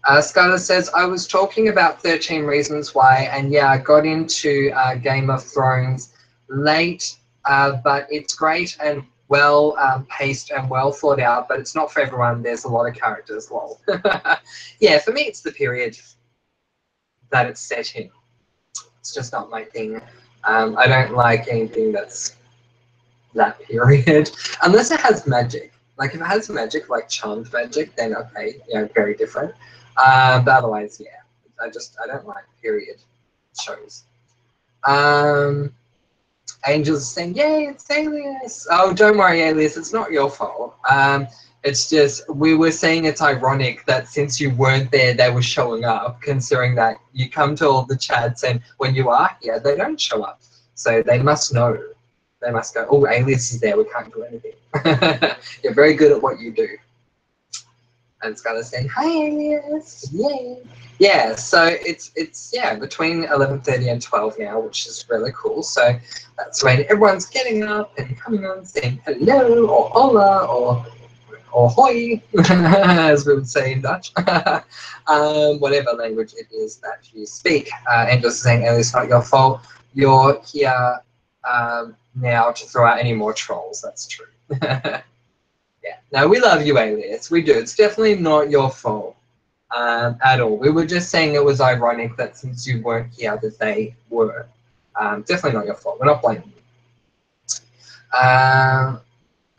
Skylar says, I was talking about 13 Reasons Why, and yeah, I got into Game of Thrones late, but it's great and well paced and well thought out, but it's not for everyone. There's a lot of characters, lol. Yeah, for me, it's the period that it's set in. It's just not my thing. I don't like anything that's that period, unless it has magic. Like if it has magic, like charmed magic, then okay, very different. But otherwise, yeah, I don't like period shows. Angels are saying, yay, it's Alias. Oh, don't worry, Alias, it's not your fault. It's just, we were saying it's ironic that since you weren't there, they were showing up, considering that you come to all the chats and when you are here, they don't show up. So they must know. They must go, oh, Alias is there, we can't do anything. You're very good at what you do. And Skylar's saying, hi, Alias, yay. Yeah, so it's between 11:30 and 12 now, which is really cool. So that's when everyone's getting up and coming on saying hello or hola or hoi, as we would say in Dutch. Whatever language it is that you speak. And just saying, Alias, it's not your fault. You're here now to throw out any more trolls. That's true. Yeah. No, we love you, Alias. We do. It's definitely not your fault at all. We were just saying it was ironic that since you weren't here, that they were. Definitely not your fault. We're not blaming you.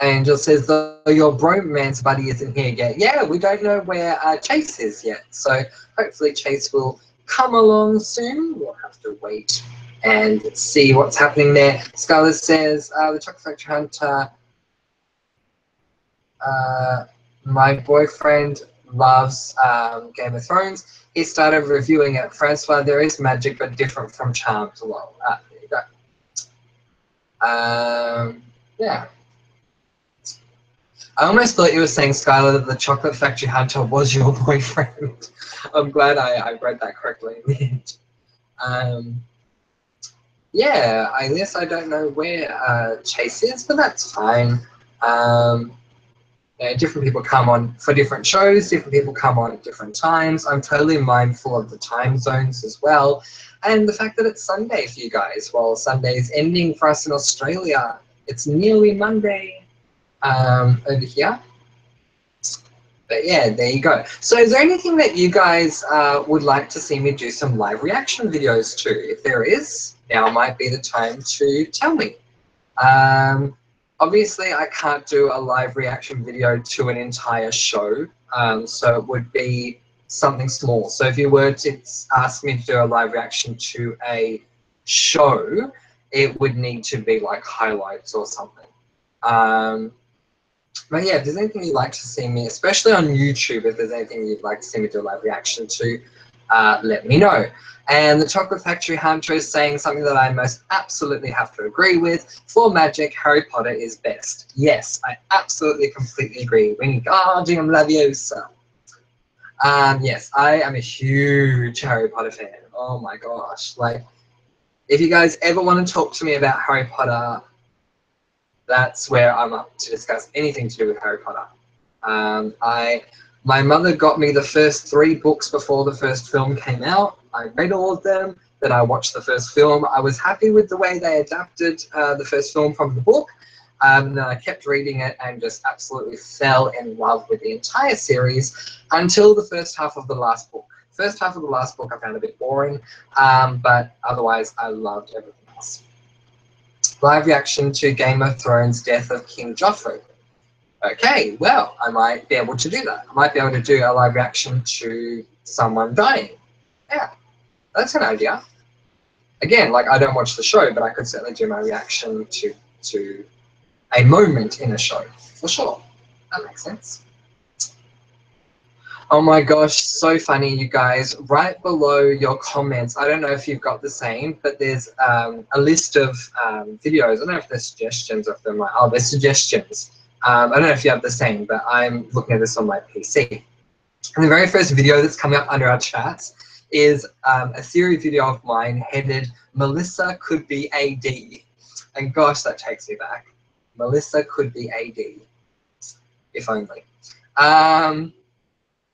Angel says, though your bromance buddy isn't here yet. Yeah, we don't know where Chase is yet. So hopefully Chase will come along soon. We'll have to wait and see what's happening there. Scarlett says, the Chocolate Factory Hunter, my boyfriend loves Game of Thrones. He started reviewing it. Francois, there is magic, but different from Charmed. Well, there you go. Yeah. I almost thought you were saying, Skylar, that the Chocolate Factory Hunter was your boyfriend. I'm glad I read that correctly in the end. Yeah, I guess I don't know where Chase is, but that's fine. Different people come on for different shows, different people come on at different times. I'm totally mindful of the time zones as well. And the fact that it's Sunday for you guys. Well, Sunday is ending for us in Australia. It's nearly Monday over here. But yeah, there you go. So is there anything that you guys would like to see me do some live reaction videos to? If there is, now might be the time to tell me. Obviously, I can't do a live reaction video to an entire show, so it would be something small. So if you were to ask me to do a live reaction to a show, it would need to be like highlights or something. But yeah, if there's anything you'd like to see me, especially on YouTube, if there's anything you'd like to see me do a live reaction to, let me know. And the Chocolate Factory Hunter is saying something that I most absolutely have to agree with. For magic, Harry Potter is best. Yes, I absolutely, completely agree. Wingardium Leviosa. Yes, I am a huge Harry Potter fan. Oh my gosh. Like, if you guys ever want to talk to me about Harry Potter, that's where I'm up to discuss anything to do with Harry Potter. My mother got me the first 3 books before the first film came out. I read all of them, then I watched the first film. I was happy with the way they adapted the first film from the book. Then I kept reading it and just absolutely fell in love with the entire series until the first half of the last book. First half of the last book I found a bit boring, but otherwise I loved everything else. Live reaction to Game of Thrones Death of King Joffrey. Okay, well, I might be able to do that. I might be able to do a live reaction to someone dying. Yeah, that's an idea. Again, like, I don't watch the show, but I could certainly do my reaction to a moment in a show, for sure. That makes sense. Oh my gosh, so funny, you guys. Right below your comments, I don't know if you've got the same, but there's a list of videos. I don't know if they're suggestions of them. Oh, they're suggestions. I don't know if you have the same, but I'm looking at this on my PC. And the very first video that's coming up under our chats is a series video of mine headed Melissa Could Be AD. And gosh, that takes me back. Melissa could be AD. If only.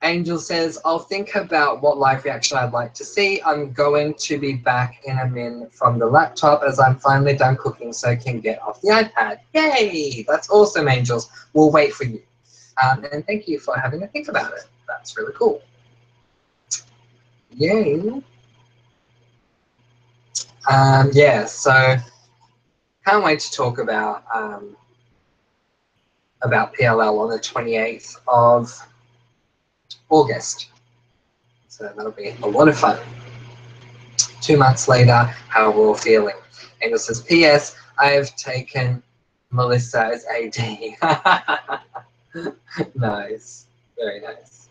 Angel says, I'll think about what live reaction I'd like to see. I'm going to be back in a min from the laptop as I'm finally done cooking so I can get off the iPad. Yay! That's awesome, Angels. We'll wait for you. And thank you for having a think about it. That's really cool. Yay. Yeah, so can't wait to talk about PLL on the 28th of August. So that'll be a lot of fun. 2 months later, how we're all feeling. Angel says, P.S. I have taken Melissa as AD. Nice. Very nice.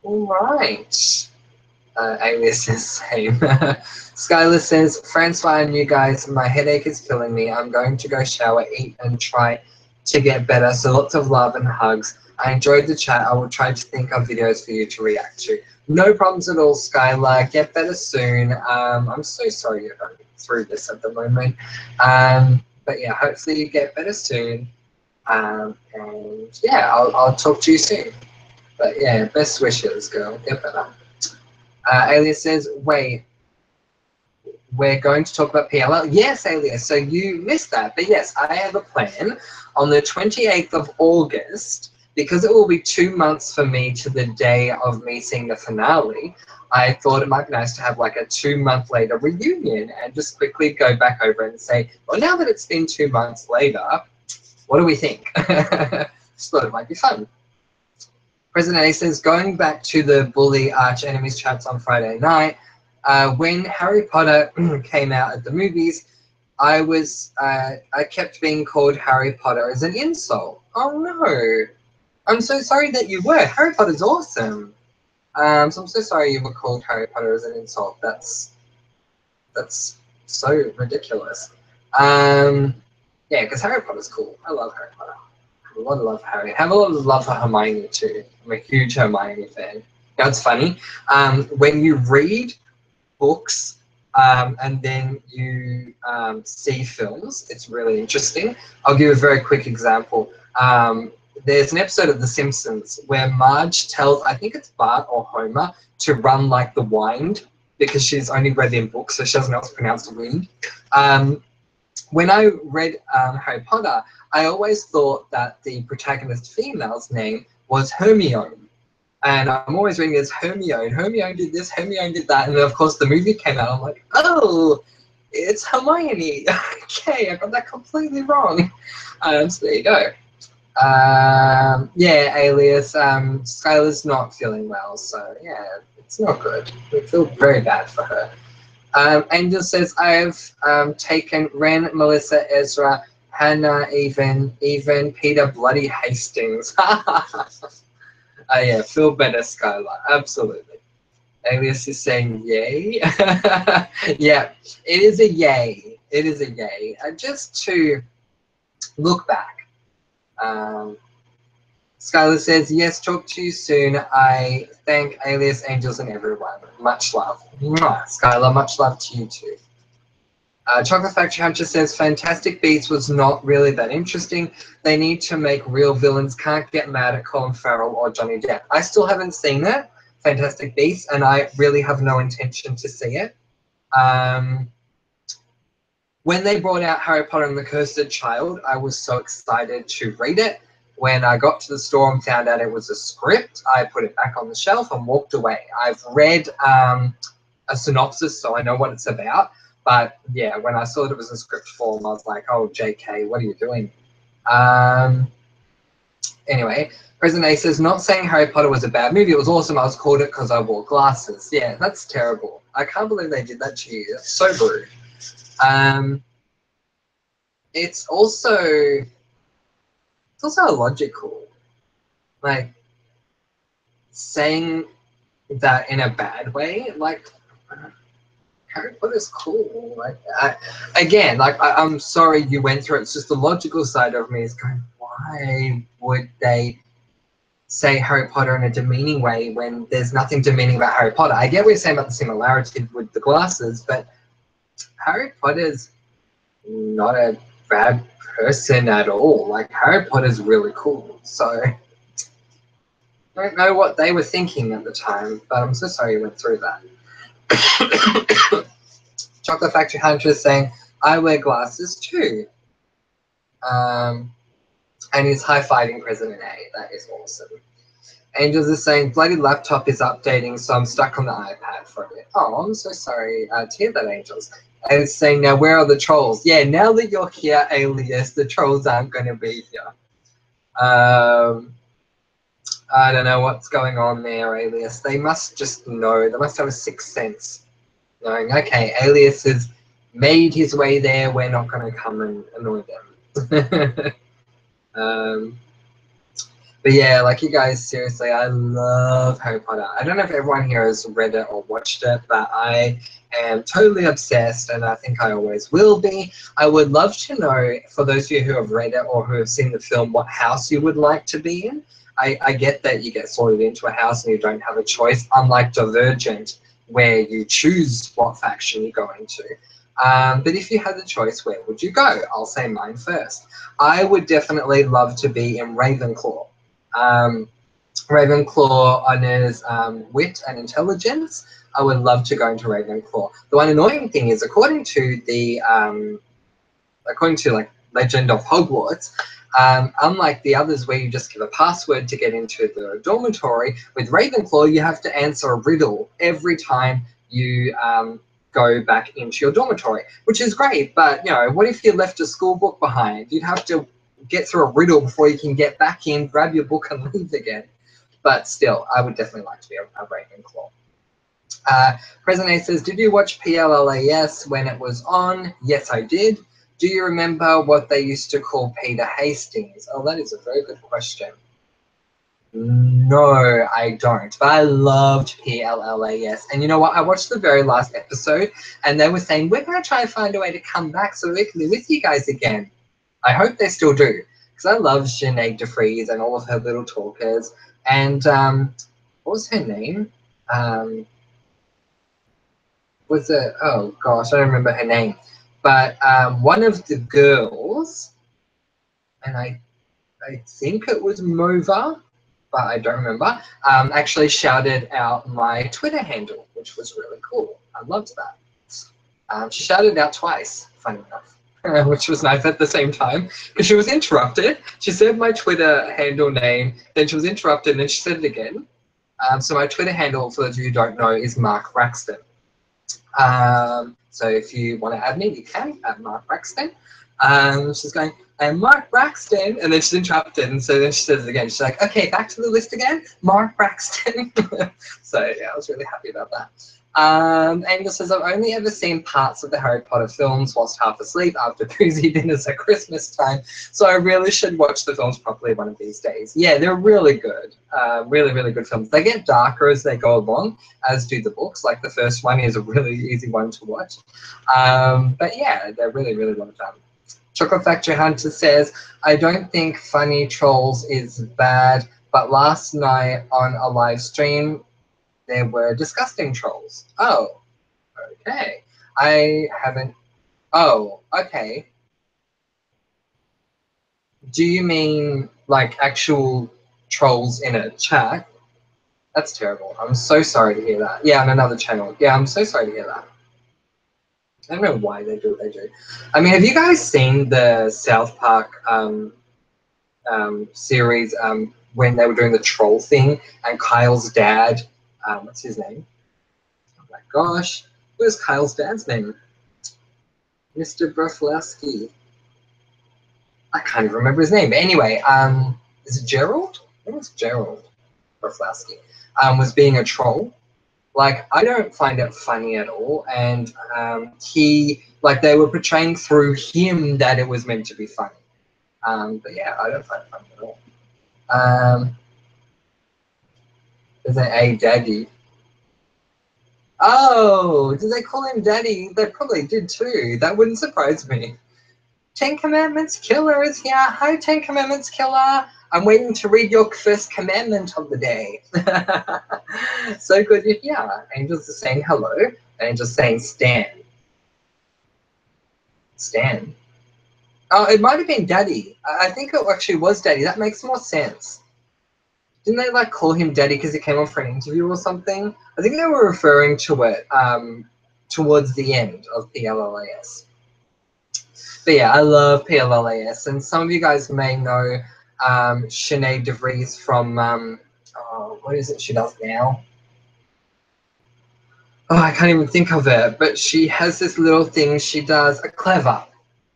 All right. Alias says same. Skylar says, Francois and you guys, my headache is killing me. I'm going to go shower, eat, and try to get better. So lots of love and hugs. I enjoyed the chat. I will try to think of videos for you to react to. No problems at all, Skylar. Get better soon. I'm so sorry you're going through this at the moment. But yeah, hopefully you get better soon. And yeah, I'll talk to you soon. But yeah, best wishes, girl. Get better. Alias says, wait, we're going to talk about PLL? Yes, Alias, so you missed that. But yes, I have a plan on the 28th of August, because it will be 2 months for me to the day of me seeing the finale. I thought it might be nice to have like a 2 month later reunion and just quickly go back over and say, well, now that it's been 2 months later, what do we think? Just thought it might be fun. President A says, going back to the bully arch enemies chats on Friday night, when Harry Potter came out at the movies, I kept being called Harry Potter as an insult. Oh no. I'm so sorry that you were. Harry Potter's awesome. So I'm so sorry you were called Harry Potter as an insult. That's so ridiculous. Yeah, because Harry Potter's cool. I love Harry Potter. I have a lot of love for Harry. I have a lot of love for Hermione too. I'm a huge Hermione fan. Now it's funny. When you read books and then you see films, it's really interesting. I'll give a very quick example. There's an episode of The Simpsons where Marge tells, I think it's Bart or Homer, to run like the wind because she's only read in books, so she doesn't know how to pronounce the wind. When I read Harry Potter, I always thought that the protagonist female's name was Hermione. And I'm always reading as Hermione. Hermione did this, Hermione did that. And then, of course, the movie came out. I'm like, oh, it's Hermione. Okay, I got that completely wrong. So there you go. Yeah, Alias, Skylar's not feeling well, so yeah, it's not good. We feel very bad for her. Angel says, I've taken Ren, Melissa, Ezra, Hannah, even Peter Bloody Hastings. Yeah, feel better, Skylar, absolutely. Alias is saying yay. Yeah, it is a yay. It is a yay. Just to look back. Skylar says, yes, talk to you soon. I thank Alias, Angels, and everyone. Much love. Mwah. Skylar, much love to you too. Chocolate Factory Hunter says, Fantastic Beasts was not really that interesting. They need to make real villains. Can't get mad at Colin Farrell or Johnny Depp. I still haven't seen it, Fantastic Beasts, and I really have no intention to see it. When they brought out Harry Potter and the Cursed Child, I was so excited to read it. When I got to the store and found out it was a script, I put it back on the shelf and walked away. I've read a synopsis, so I know what it's about. But yeah, when I saw that it was in script form, I was like, oh, JK, what are you doing? Anyway, President A says, not saying Harry Potter was a bad movie. It was awesome. I was called it because I wore glasses. Yeah, that's terrible. I can't believe they did that to you. That's so rude. It's also illogical. Like, saying that in a bad way, like, Harry Potter's cool. Like, I'm sorry you went through it. It's just the logical side of me is going, why would they say Harry Potter in a demeaning way when there's nothing demeaning about Harry Potter? I get what you're saying about the similarity with the glasses, but Harry Potter's not a bad person at all. Like, Harry Potter's really cool. So I don't know what they were thinking at the time, but I'm so sorry you went through that. Chocolate Factory Hunter is saying, I wear glasses too. And he's high-fiving President A. That is awesome. Angels is saying, bloody laptop is updating, so I'm stuck on the iPad for a bit. Oh, I'm so sorry to hear that, Angels. And it's saying, now where are the trolls? Yeah, now that you're here, Alias, the trolls aren't going to be here. I don't know what's going on there, Alias. They must just know. They must have a sixth sense. Knowing, okay, Alias has made his way there. We're not going to come and annoy them. But yeah, like, you guys, seriously, I love Harry Potter. I don't know if everyone here has read it or watched it, but I am totally obsessed, and I think I always will be. I would love to know, for those of you who have read it or who have seen the film, what house you would like to be in. I get that you get sorted into a house and you don't have a choice, unlike Divergent, where you choose what faction you go into. But if you had the choice, where would you go? I'll say mine first. I would definitely love to be in Ravenclaw. Ravenclaw honors wit and intelligence. I would love to go into Ravenclaw. The one annoying thing is, according to like Legend of Hogwarts, unlike the others where you just give a password to get into the dormitory, with Ravenclaw you have to answer a riddle every time you go back into your dormitory, which is great. But you know, what if you left a school book behind? You'd have to get through a riddle before you can get back in, grab your book and leave again. But still, I would definitely like to be a Ravenclaw. President A says, did you watch PLLAS when it was on? Yes, I did. Do you remember what they used to call Peter Hastings? Oh, that is a very good question. No, I don't. But I loved PLLAS. And you know what? I watched the very last episode and they were saying, we're going to try and find a way to come back so we can be with you guys again. I hope they still do, because I love Sinead DeFries and all of her little talkers. And what was her name? Was it? Oh gosh, I don't remember her name. But one of the girls, and I think it was Mova, but I don't remember. Actually shouted out my Twitter handle, which was really cool. I loved that. She shouted it out twice, funny enough. Which was nice at the same time, because she was interrupted. She said my Twitter handle name, then she was interrupted, and then she said it again. So my Twitter handle, for those of you who don't know, is Mark Braxton. So if you want to add me, you can, at Mark Braxton. She's going, I'm Mark Braxton, and then she's interrupted, and so then she says it again. She's like, okay, back to the list again, Mark Braxton. So yeah, I was really happy about that. Angel says, I've only ever seen parts of the Harry Potter films whilst half asleep after boozy dinners at Christmas time, so I really should watch the films properly one of these days. Yeah, they're really good. Really, really good films. They get darker as they go along, as do the books. Like, the first one is a really easy one to watch. But yeah, they're really, really well done. Chocolate Factory Hunter says, I don't think funny trolls is bad, but last night on a live stream, there were disgusting trolls. Oh, okay. I haven't... Oh, okay. Do you mean, like, actual trolls in a chat? That's terrible. I'm so sorry to hear that. Yeah, on another channel. Yeah, I'm so sorry to hear that. I don't know why they do what they do. I mean, have you guys seen the South Park series when they were doing the troll thing and Kyle's dad, what's his name? Oh my gosh, what is Kyle's dad's name? Mr. Broflowski. I can't even remember his name. But anyway, is it Gerald? I think it's Gerald Raflowski, was being a troll. Like, I don't find it funny at all, and they were portraying through him that it was meant to be funny. But yeah, I don't find it funny at all. Is it a daddy? Oh, did they call him daddy? They probably did too. That wouldn't surprise me. 10 Commandments Killer is here. Hi, 10 Commandments Killer. I'm waiting to read your first commandment of the day. So good you're here. Angels are saying hello. Angels saying Stan. Stan. Oh, it might have been Daddy. I think it actually was Daddy. That makes more sense. Didn't they like call him Daddy because he came on for an interview or something? I think they were referring to it towards the end of PLLAS. But yeah, I love PLLAS, and some of you guys may know Sinead DeVries from what is it she does now? Oh, I can't even think of it, but she has this little thing she does, a Clever.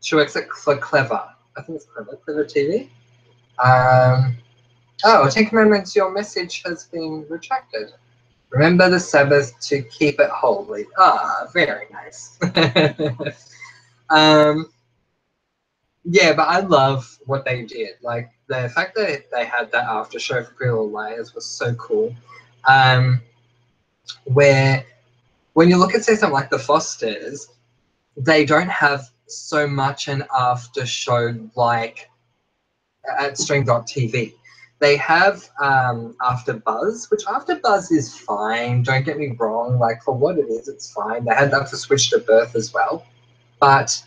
She works for Clever. I think it's Clever TV. Oh, 10 Commandments, your message has been retracted. Remember the Sabbath to keep it holy. Ah, very nice. Yeah, but I love what they did. Like, the fact that they had that after show for Pretty Little Liars was so cool. Where when you look at, say, something like The Fosters, they don't have so much an after show like at Stream.tv. They have After Buzz, which After Buzz is fine. Don't get me wrong. Like, for what it is, it's fine. They had that for Switch to Birth as well. But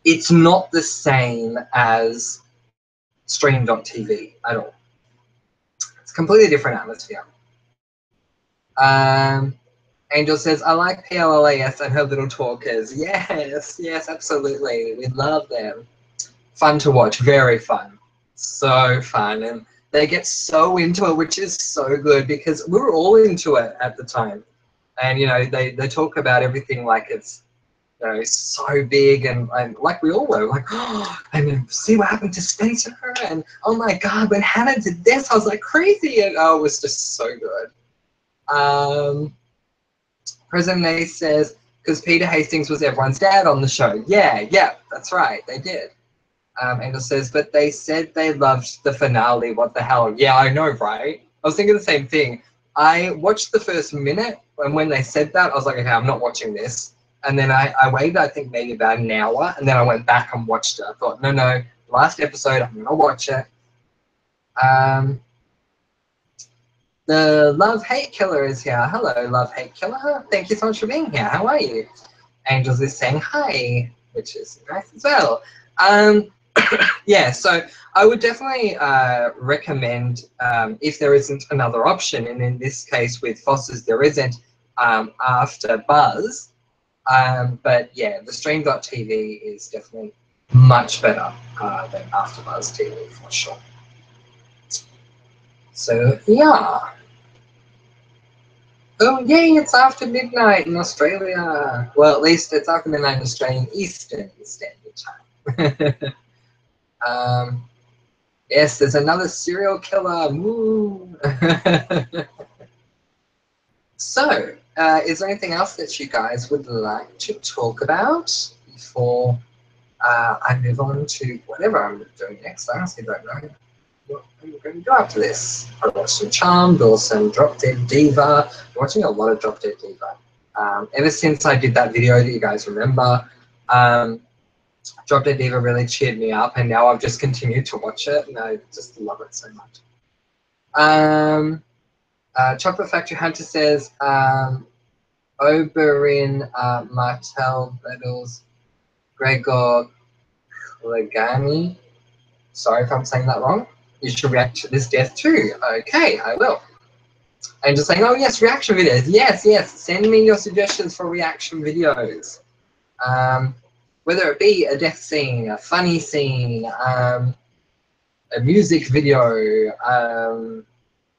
it's not the same as Stream.tv at all. It's a completely different atmosphere. Angel says, I like PLLAS and her little talkers. Yes, yes, absolutely. We love them. Fun to watch, very fun. So fun. And they get so into it, which is so good because we were all into it at the time. And, you know, they talk about everything like it's, you know, so big and like we all were like, oh, and see what happened to Spencer, and oh my God, when Hannah did this, I was like crazy, and oh, it was just so good. President Nate says, because Peter Hastings was everyone's dad on the show. Yeah, that's right, they did. Angel says, but they said they loved the finale. What the hell? Yeah, I know, right? I was thinking the same thing. I watched the first minute, and when they said that, I was like, okay, I'm not watching this. And then I waited, I think, maybe about an hour, and then I went back and watched it. I thought, no, last episode, I'm going to watch it. The Love Hate Killer is here. Hello, Love Hate Killer. Thank you so much for being here. How are you? Angels is saying hi, which is nice as well. Yeah, so I would definitely recommend if there isn't another option, and in this case with Foster's there isn't, After Buzz. But yeah, the Stream.tv is definitely much better than After Buzz TV for sure. So yeah. Oh yay, it's after midnight in Australia. Well, at least it's after midnight in Australian Eastern Standard Time. Yes, there's another serial killer. Woo. So, is there anything else that you guys would like to talk about before I move on to whatever I'm doing next? I honestly don't know what I'm going to do after this. I watched some Charmed or some Drop Dead Diva. I'm watching a lot of Drop Dead Diva. Ever since I did that video that you guys remember, Drop Dead Diva really cheered me up, and now I've just continued to watch it, and I just love it so much. Chocolate Factory Hunter says, Oberyn Martell battles Gregor Legani. Sorry if I'm saying that wrong. You should react to this death too. Okay, I will. And just saying, oh yes, reaction videos. Yes, send me your suggestions for reaction videos. Whether it be a death scene, a funny scene, a music video, you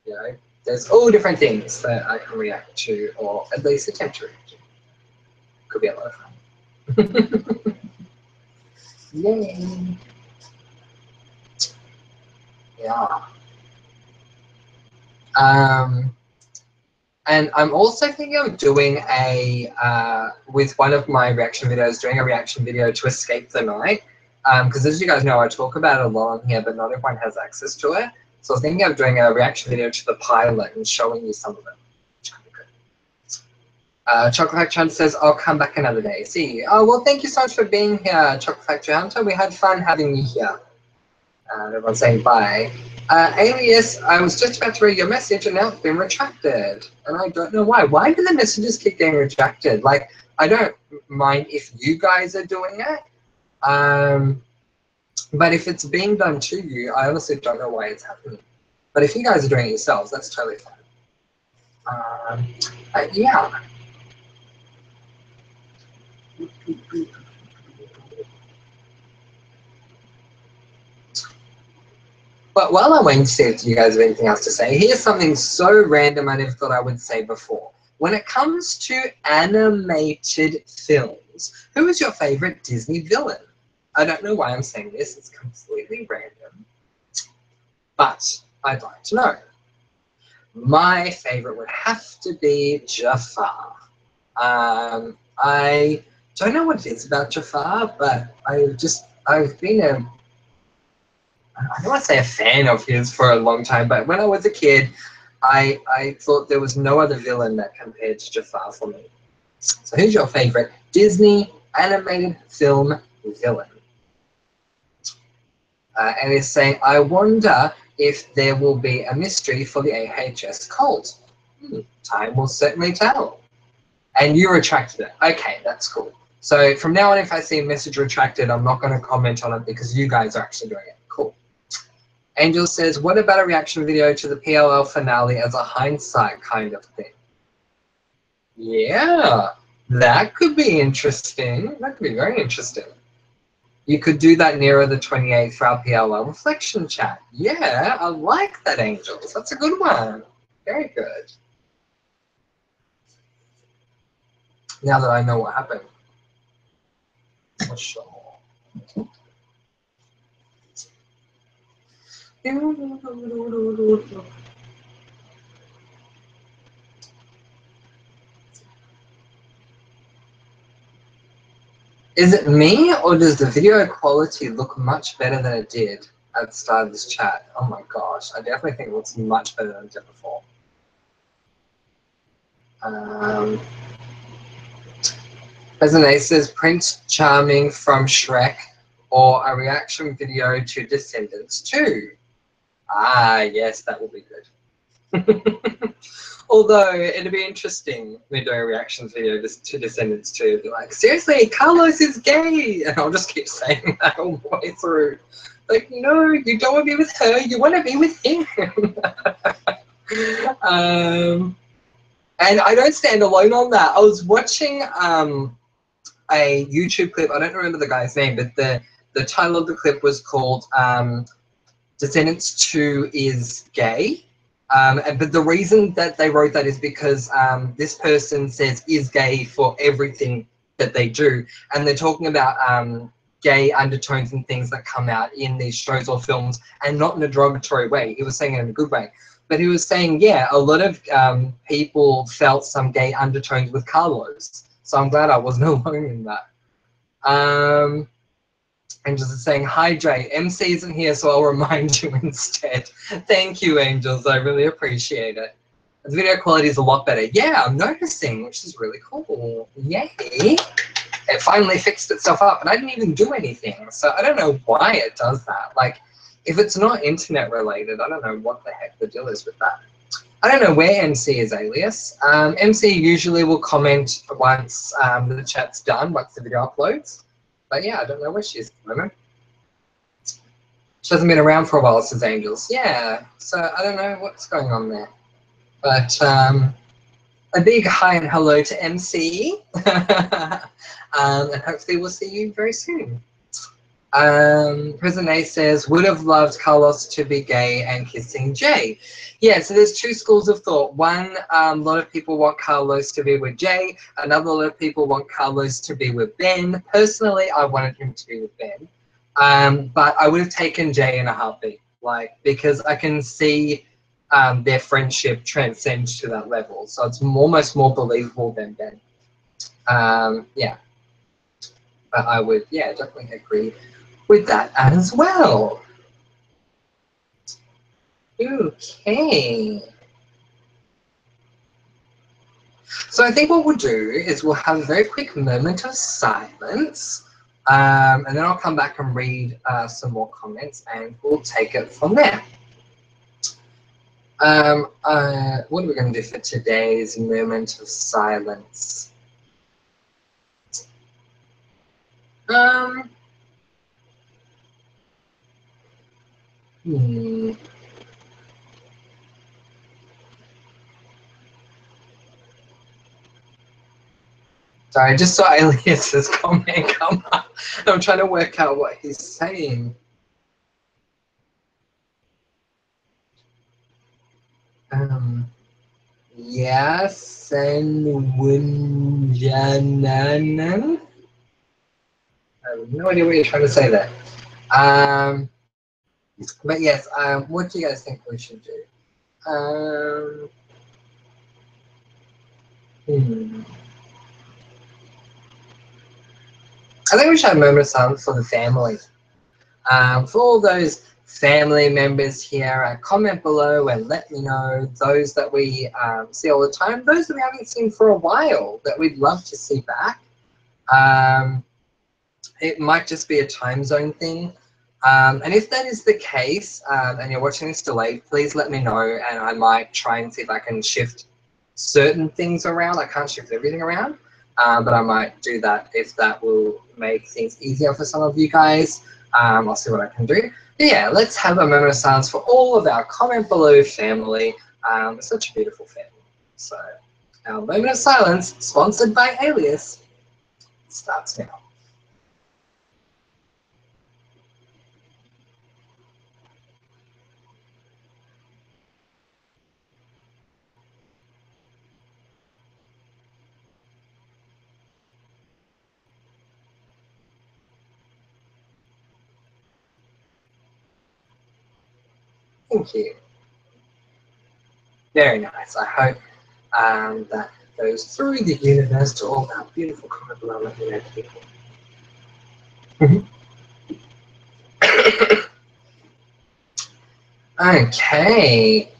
know, there's all different things that I can react to, or at least attempt to react to. Could be a lot of fun. Yay! Yeah. And I'm also thinking of doing with one of my reaction videos, doing a reaction video to Escape the Night. Because as you guys know, I talk about it a lot on here, but not everyone has access to it. So I was thinking of doing a reaction video to the pilot and showing you some of it. Chocolate Factory Hunter says, I'll come back another day. See you. Oh, well, thank you so much for being here, Chocolate Factory Hunter. We had fun having you here. Everyone's saying bye. Alias, I was just about to read your message and now it's been retracted. And I don't know why. Why do the messages keep getting retracted? Like, I don't mind if you guys are doing it. But if it's being done to you, I honestly don't know why it's happening. But if you guys are doing it yourselves, that's totally fine. Yeah. But while I'm waiting to see if you guys have anything else to say, here's something so random I never thought I would say before. When it comes to animated films, who is your favorite Disney villain? I don't know why I'm saying this, it's completely random. But I'd like to know. My favorite would have to be Jafar. I don't know what it is about Jafar, but I've been I don't want to say a fan of his for a long time, but when I was a kid, I thought there was no other villain that compared to Jafar for me. So who's your favorite Disney animated film villain? And it's saying, I wonder if there will be a mystery for the AHS cult. Time will certainly tell. And you retracted it. Okay, that's cool. So from now on, if I see a message retracted, I'm not going to comment on it because you guys are actually doing it. Cool. Angel says, what about a reaction video to the PLL finale as a hindsight kind of thing? Yeah, that could be interesting. That could be very interesting. You could do that nearer the 28th for our PLL reflection chat. Yeah, I like that, Angels. That's a good one. Very good. Now that I know what happened. For sure. Is it me, or does the video quality look much better than it did at the start of this chat? Oh my gosh, I definitely think it looks much better than it did before. Resonate says Prince Charming from Shrek, or a reaction video to Descendants 2. Ah, yes, that will be good. Although it'd be interesting me doing a reactions video to Descendants 2. Be like, seriously, Carlos is gay, and I'll just keep saying that all the way through. Like, no, you don't want to be with her, you want to be with him. And I don't stand alone on that. I was watching a YouTube clip. I don't remember the guy's name, but the title of the clip was called Descendants 2 is gay. But the reason that they wrote that is because this person says is gay for everything that they do. And they're talking about gay undertones and things that come out in these shows or films, and not in a derogatory way. He was saying it in a good way. But he was saying, yeah, a lot of people felt some gay undertones with Carlos. So I'm glad I wasn't alone in that. Angels is saying, hi, Dre. MC isn't here, so I'll remind you instead. Thank you, Angels. I really appreciate it. The video quality is a lot better. Yeah, I'm noticing, which is really cool. Yay. It finally fixed itself up, and I didn't even do anything. So I don't know why it does that. Like, if it's not internet related, I don't know what the heck the deal is with that. I don't know where MC is, Alias. MC usually will comment once the chat's done, once the video uploads. But yeah, I don't know where she is at the moment. She hasn't been around for a while, says Angels. Yeah, so I don't know what's going on there. But a big hi and hello to MC. And hopefully we'll see you very soon. Prison A says, would have loved Carlos to be gay and kissing Jay. Yeah, so there's two schools of thought. One, a lot of people want Carlos to be with Jay. Another lot of people want Carlos to be with Ben. Personally, I wanted him to be with Ben. But I would have taken Jay in a heartbeat, like, because I can see their friendship transcends to that level. So it's almost more believable than Ben. Yeah, but I would, yeah, definitely agree with that as well. Okay. So I think what we'll do is we'll have a very quick moment of silence, and then I'll come back and read some more comments, and we'll take it from there. What are we going to do for today's moment of silence? Sorry, I just saw Alias's comment come up. I'm trying to work out what he's saying. Yes, and Wunjananan. I have no idea what you're trying to say there. But yes, what do you guys think we should do? I think we should have a moment of silence for the family. For all those family members here, comment below and let me know those that we see all the time, those that we haven't seen for a while that we'd love to see back. It might just be a time zone thing. And if that is the case and you're watching this delayed, please let me know and I might try and see if I can shift certain things around. I can't shift everything around, but I might do that if that will make things easier for some of you guys. I'll see what I can do. But yeah, let's have a moment of silence for all of our comment below family. It's such a beautiful family. So our moment of silence, sponsored by Alias, starts now. Thank you. Very nice. I hope that goes through the universe to all our beautiful comment below let me know people. Okay.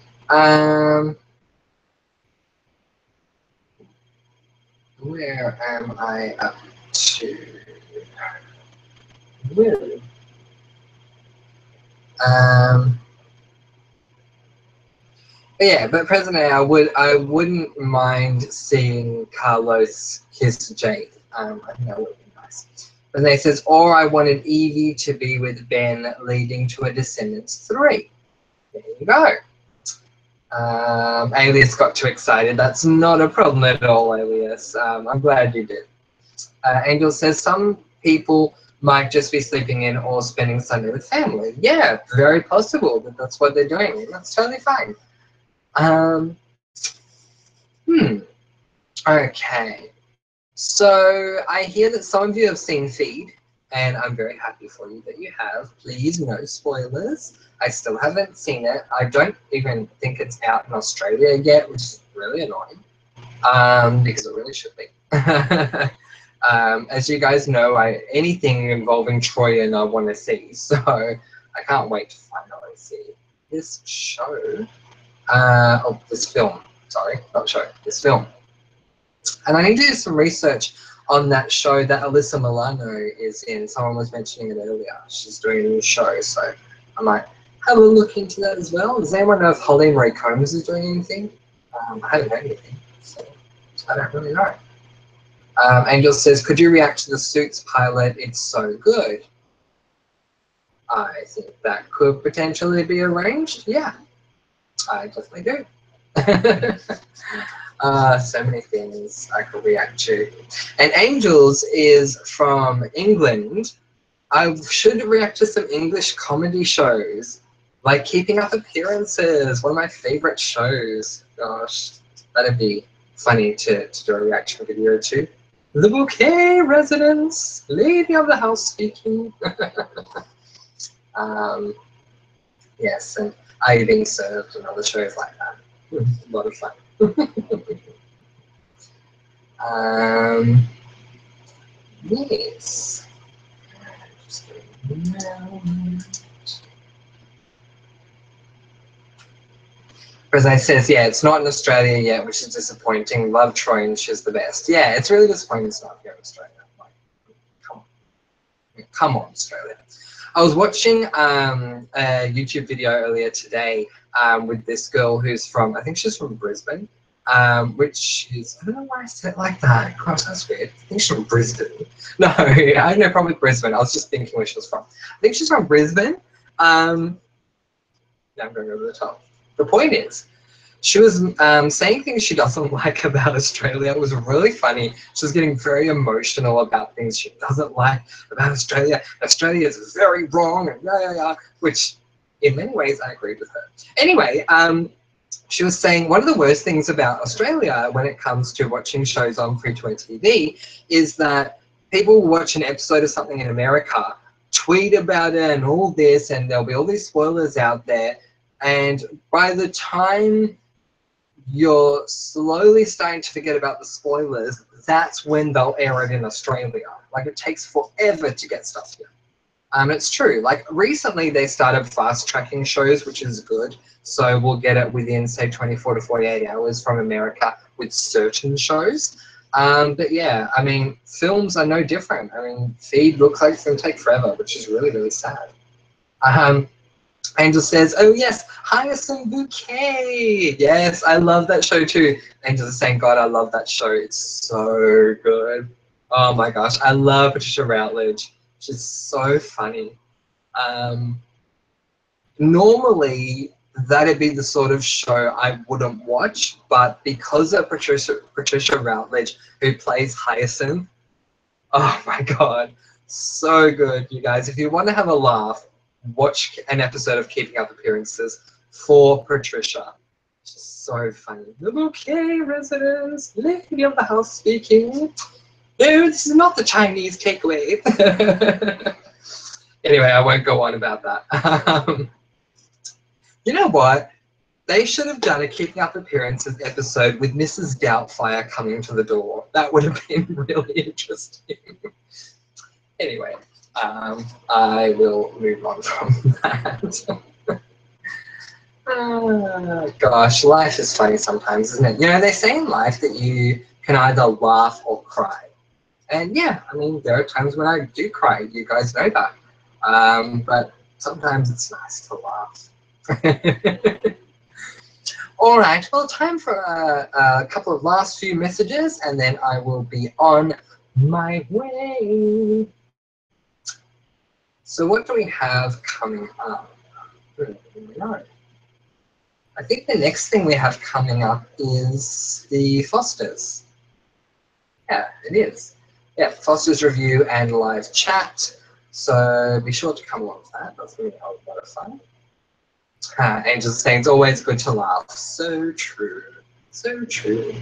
Where am I up to? Where? Yeah, but presently I wouldn't mind seeing Carlos kiss Jade. I think that would be nice. But then he says, or I wanted Evie to be with Ben, leading to a Descendants 3. There you go. Alias got too excited. That's not a problem at all, Alias. I'm glad you did. Angel says some people might just be sleeping in or spending Sunday with family. Yeah, very possible that that's what they're doing. That's totally fine. Okay. So I hear that some of you have seen Feed, and I'm very happy for you that you have. Please, no spoilers. I still haven't seen it. I don't even think it's out in Australia yet, which is really annoying, because it really should be. As you guys know, anything involving Troyan I want to see, so I can't wait to finally see this show. This film. Sorry, not show. This film. And I need to do some research on that show that Alyssa Milano is in. Someone was mentioning it earlier. She's doing a new show, so I might have a look into that as well. Does anyone know if Holly Marie Combs is doing anything? I haven't heard anything, so I don't really know. Angel says, could you react to the Suits pilot? It's so good. I think that could potentially be arranged. Yeah, I definitely do. So many things I could react to. And Angels is from England. I should react to some English comedy shows, like Keeping Up Appearances, one of my favorite shows. Gosh, that'd be funny to do a reaction video to. The Bouquet Residence, Lady of the House speaking. Yes, and Are You Being Served and other shows like that. A lot of fun. Yes. Just getting around. Rosé says, yeah, it's not in Australia yet, which is disappointing. Love Troy, she's the best. Yeah, it's really disappointing it's not here in Australia. Like, come on. Come on, Australia. I was watching a YouTube video earlier today with this girl who's from, I think she's from Brisbane, which is, I don't know why I said it like that. Gosh, that's weird. I think she's from Brisbane. No, I had no problem with Brisbane. I was just thinking where she was from. I think she's from Brisbane. Now I'm going over the top. The point is, she was saying things she doesn't like about Australia. It was really funny. She was getting very emotional about things she doesn't like about Australia. Australia is very wrong, and which in many ways I agreed with her. Anyway, she was saying one of the worst things about Australia when it comes to watching shows on free-to-air TV is that people will watch an episode of something in America, tweet about it and all this, and there'll be all these spoilers out there. And by the time you're slowly starting to forget about the spoilers, that's when they'll air it in Australia. Like, it takes forever to get stuff here. It's true. Like, recently they started fast tracking shows, which is good. So we'll get it within, say, 24 to 48 hours from America with certain shows. But yeah, I mean, films are no different. I mean, feed looks like it's going to take forever, which is really, really sad. Angel says, oh yes, Hyacinth Bouquet. Yes, I love that show too. Angel is saying, God, I love that show. It's so good. Oh my gosh, I love Patricia Routledge. She's so funny. Normally, that'd be the sort of show I wouldn't watch, but because of Patricia Routledge, who plays Hyacinth, oh my God, so good, you guys. If you want to have a laugh, watch an episode of Keeping Up Appearances for Patricia. She's so funny. The Bouquet residents, lady of the house speaking. No, this is not the Chinese takeaway. Anyway, I won't go on about that. You know what? They should have done a Keeping Up Appearances episode with Mrs. Doubtfire coming to the door. That would have been really interesting. Anyway. I will move on from that. Gosh, life is funny sometimes, isn't it? You know, they say in life that you can either laugh or cry. And yeah, I mean, there are times when I do cry. You guys know that. But sometimes it's nice to laugh. All right, well, time for a couple of last few messages, and then I will be on my way. So what do we have coming up? No. I think the next thing we have coming up is the Fosters. Yeah, it is. Yeah, Fosters review and live chat. So be sure to come along with that. That's going to be a lot of fun. Angel's saying it's always good to laugh. So true. So true.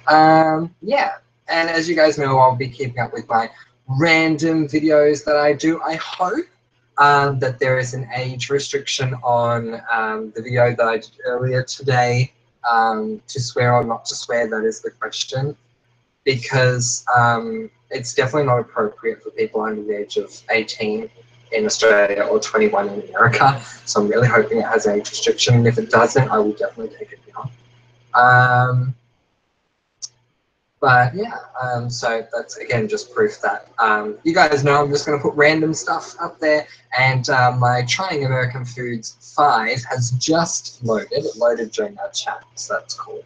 Yeah, and as you guys know, I'll be keeping up with my random videos that I do. I hope that there is an age restriction on the video that I did earlier today. To swear or not to swear, that is the question, because it's definitely not appropriate for people under the age of 18 in Australia or 21 in America. So I'm really hoping it has an age restriction, and if it doesn't, I will definitely take it down. But yeah, so that's again just proof that you guys know I'm just going to put random stuff up there, and my Trying American Foods 5 has just loaded. It loaded during our chat, so that's cool.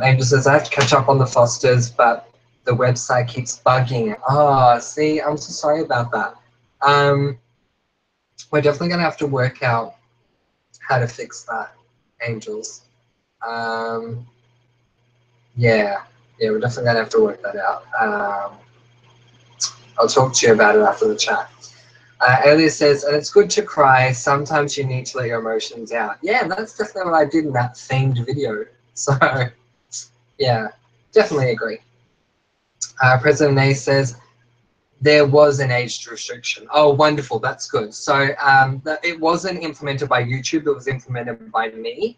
Angel says, I have to catch up on the Fosters, but the website keeps bugging. Oh, see, I'm so sorry about that. We're definitely going to have to work out how to fix that, Angels. Yeah, we're definitely going to have to work that out. I'll talk to you about it after the chat. Elias says, and it's good to cry. Sometimes you need to let your emotions out. Yeah, and that's definitely what I did in that themed video. So, yeah, definitely agree. President A says, There was an age restriction. Oh, wonderful. That's good. So it wasn't implemented by YouTube. It was implemented by me,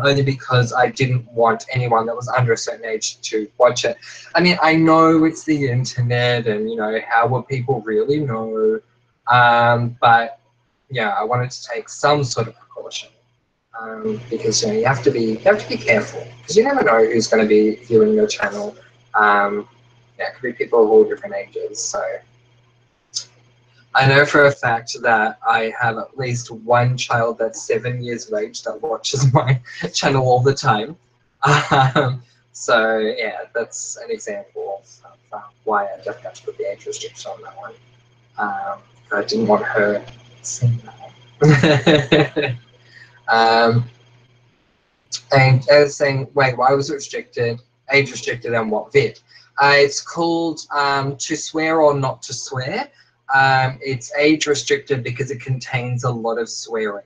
only because I didn't want anyone that was under a certain age to watch it. I mean, I know it's the internet and, you know, how will people really know? But, yeah, I wanted to take some sort of precaution. Because, you know, you have to be careful, because you never know who's going to be viewing your channel. Yeah, it could be people of all different ages. So I know for a fact that I have at least one child that's 7 years of age that watches my channel all the time. So yeah, that's an example of why I just had to put the age restriction on that one. I didn't want her seeing that. And I was saying, wait, why was it restricted? Age restricted and what vid? It's called To Swear or Not to Swear. It's age restricted because it contains a lot of swearing.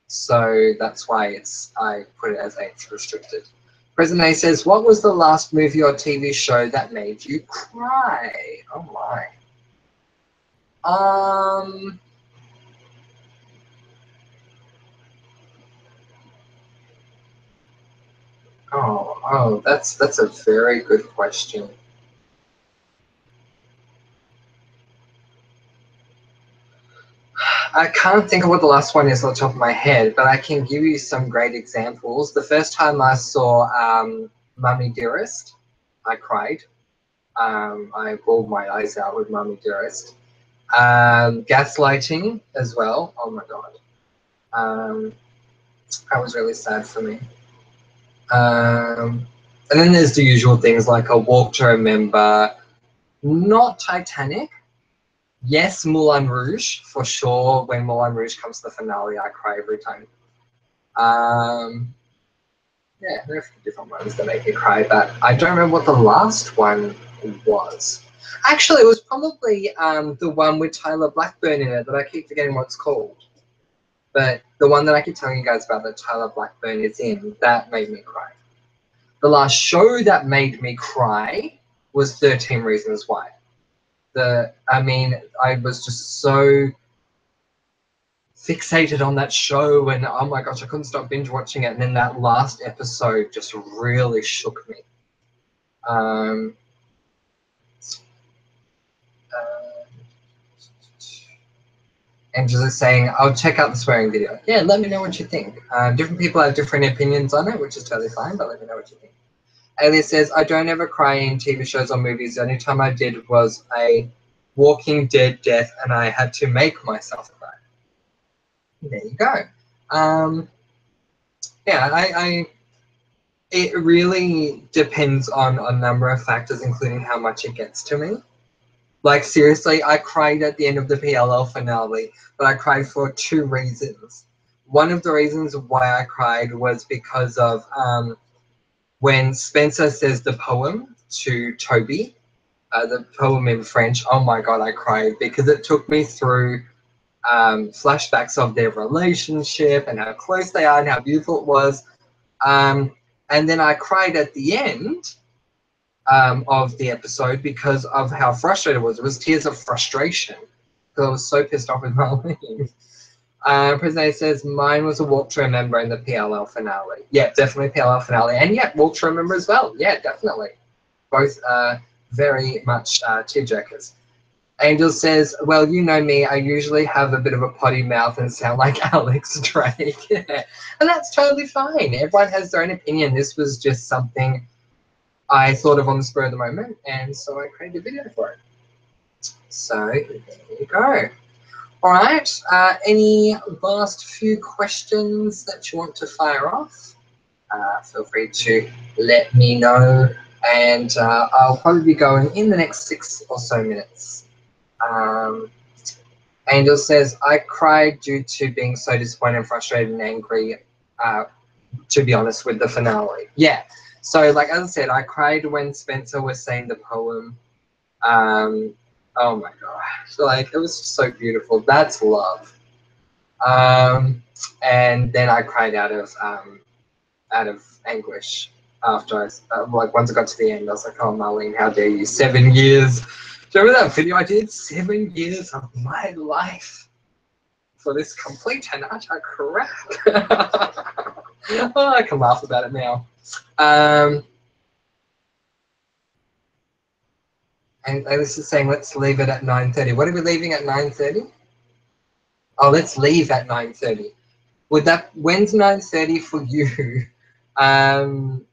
So that's why I put it as age restricted. President A says, what was the last movie or TV show that made you cry? Oh my. Oh, that's a very good question. I can't think of what the last one is on the top of my head, but I can give you some great examples. The first time I saw Mummy Dearest, I cried. I bawled my eyes out with Mummy Dearest. Gaslighting as well. Oh my god. That was really sad for me. And then there's the usual things like A Walk to Remember. Not Titanic. Yes, Moulin Rouge, for sure. When Moulin Rouge comes to the finale, I cry every time. Yeah, there are a few different ones that make me cry, but I don't remember what the last one was. Actually, it was probably the one with Tyler Blackburn in it that I keep forgetting what it's called. But the one that I keep telling you guys about that Tyler Blackburn is in, that made me cry. The last show that made me cry was 13 Reasons Why. I mean, I was just so fixated on that show, and oh my gosh, I couldn't stop binge watching it. And then that last episode just really shook me. Angela's saying, I'll check out the swearing video. Yeah, let me know what you think. Different people have different opinions on it, which is totally fine, but let me know what you think. Alias says, I don't ever cry in TV shows or movies. The only time I did was a Walking Dead death, and I had to make myself cry. There you go. Yeah, it really depends on a number of factors, including how much it gets to me. Like, seriously, I cried at the end of the PLL finale, but I cried for 2 reasons. One of the reasons why I cried was because of when Spencer says the poem to Toby, the poem in French. Oh my god, I cried because it took me through flashbacks of their relationship and how close they are and how beautiful it was. And then I cried at the end of the episode because of how frustrated it was. It was tears of frustration because I was so pissed off with Marlene. President says, mine was A Walk to Remember in the PLL finale. Yeah, definitely PLL finale. And yeah, Walk to Remember as well. Yeah, definitely. Both very much tearjerkers. Angel says, well, you know me, I usually have a bit of a potty mouth and sound like Alex Drake. Yeah. And that's totally fine. Everyone has their own opinion. This was just something I thought of on the spur of the moment, and so I created a video for it. So there you go. All right, any last few questions that you want to fire off? Feel free to let me know, and I'll probably be going in the next 6 or so minutes. Angel says, I cried due to being so disappointed and frustrated and angry, to be honest, with the finale. Yeah, so like as I said, I cried when Spencer was saying the poem. Oh my gosh, like it was just so beautiful. That's love. And then I cried out of anguish after like once I got to the end, I was like, oh, Marlene, how dare you? 7 years. Do you remember that video I did? 7 years of my life for this complete and utter crap. Oh, I can laugh about it now. And Alice is saying, let's leave it at 9:30. What are we leaving at 9:30? Oh, let's leave at 9:30. When's 9:30 for you? I'm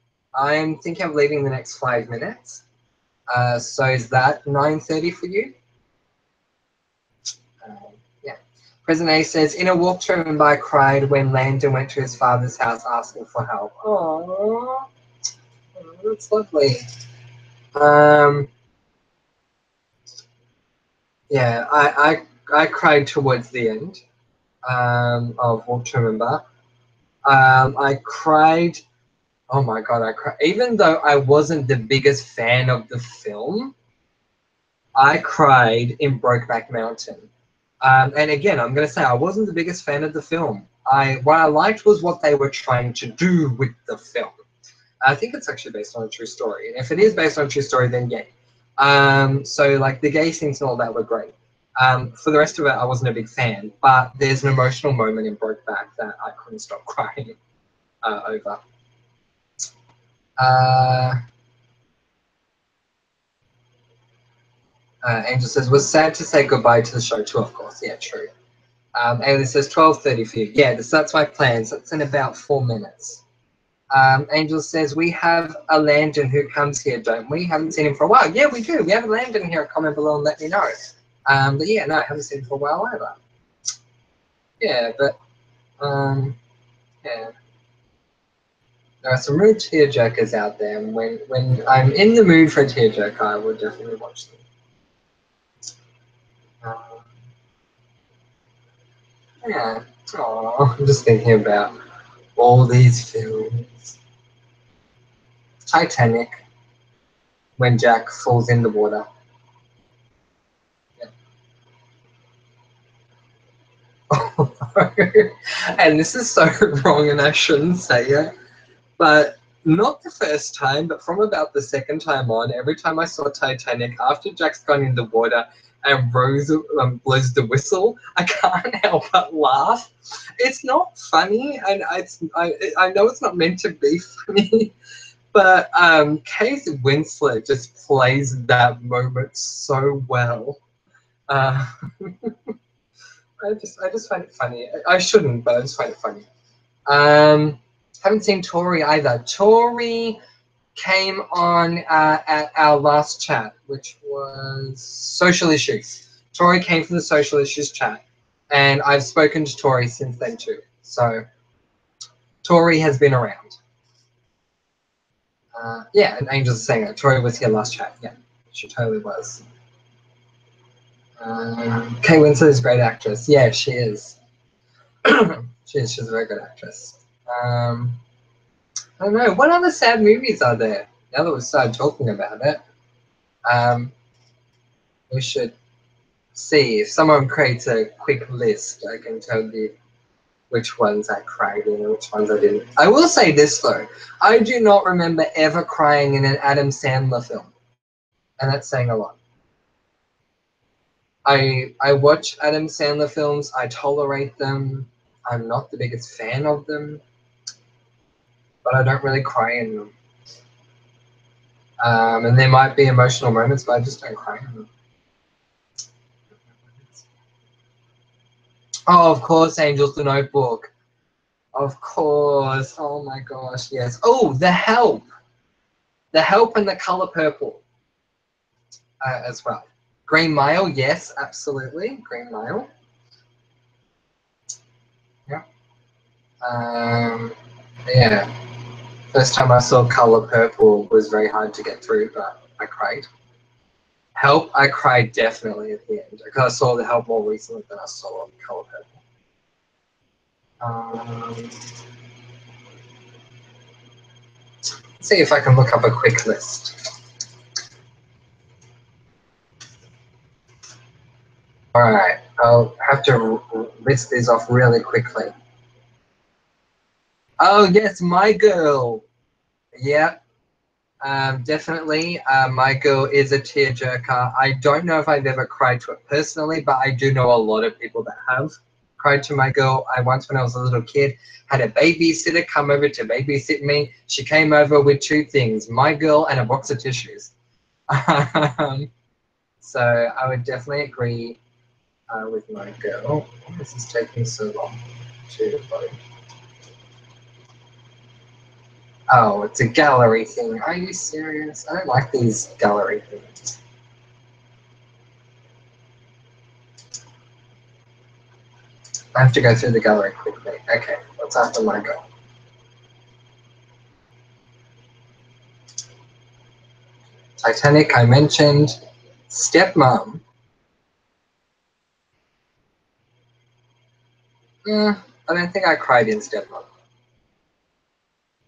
thinking of leaving the next 5 minutes. So is that 9:30 for you? Yeah. President A says, in a walk to remember, I cried when Landon went to his father's house asking for help. Oh, that's lovely. Yeah, I cried towards the end of Walk to Remember. I cried. Oh my god, I cried. Even though I wasn't the biggest fan of the film, I cried in Brokeback Mountain. And again, I'm going to say I wasn't the biggest fan of the film. What I liked was what they were trying to do with the film. I think it's actually based on a true story. And if it is based on a true story, then yay. So like the gay scenes and all that were great. For the rest of it, I wasn't a big fan. But there's an emotional moment in Brokeback that I couldn't stop crying over. Angel says, was sad to say goodbye to the show too, of course. Yeah, true. Ailey says 12:30 for you. Yeah, that's my plans. That's in about 4 minutes. Angel says, we have a Landon who comes here, don't we? Haven't seen him for a while. Yeah, we do. We have a Landon here. Comment below and let me know. But yeah, no, I haven't seen him for a while either. Yeah, but yeah. There are some real tearjerkers out there, and when I'm in the mood for a tearjerker, I will definitely watch them. Yeah. Oh, I'm just thinking about all these films. Titanic, when Jack falls in the water. Yeah. And this is so wrong, and I shouldn't say it, but not the first time, but from about the second time on, every time I saw Titanic, after Jack's gone in the water and Rose blows the whistle, I can't help but laugh. It's not funny, and I know it's not meant to be funny, but Kate Winslet just plays that moment so well. I just find it funny. I shouldn't, but I just find it funny. Haven't seen Tori either. Tori came on at our last chat, which was social issues. Tori came from the social issues chat, and I've spoken to Tori since then too. So Tori has been around. Yeah, and Angel's saying that Tori was here last chat. Yeah, she totally was. Kate Winslet is a great actress. Yeah, she is. She's a very good actress. I don't know. What other sad movies are there? Now that we've started talking about it, we should see. If someone creates a quick list, I can tell you which ones I cried in and which ones I didn't. I will say this though. I do not remember ever crying in an Adam Sandler film. And that's saying a lot. I watch Adam Sandler films. I tolerate them. I'm not the biggest fan of them. But I don't really cry in them. And there might be emotional moments, but I just don't cry in them. Oh, of course, Angels, the Notebook. Of course. Oh my gosh, yes. Oh, The Help. The Help and The Color Purple as well. Green Mile, yes, absolutely. Green Mile. Yeah. Yeah. First time I saw Color Purple was very hard to get through, but I cried. Help, I cried definitely at the end because I saw The Help more recently than I saw Color Purple. See if I can look up a quick list. Alright, I'll have to list these off really quickly. Oh yes, My Girl. Yeah, definitely. My Girl is a tearjerker. I don't know if I've ever cried to it personally, but I do know a lot of people that have cried to My Girl. I once, when I was a little kid, had a babysitter come over to babysit me. She came over with two things, My Girl and a box of tissues. So I would definitely agree with My Girl. This is taking so long to load. Oh, it's a gallery thing. Are you serious? I don't like these gallery things. I have to go through the gallery quickly. Okay, what's after My Girl? Titanic, I mentioned. Stepmom. I don't think I cried in Stepmom.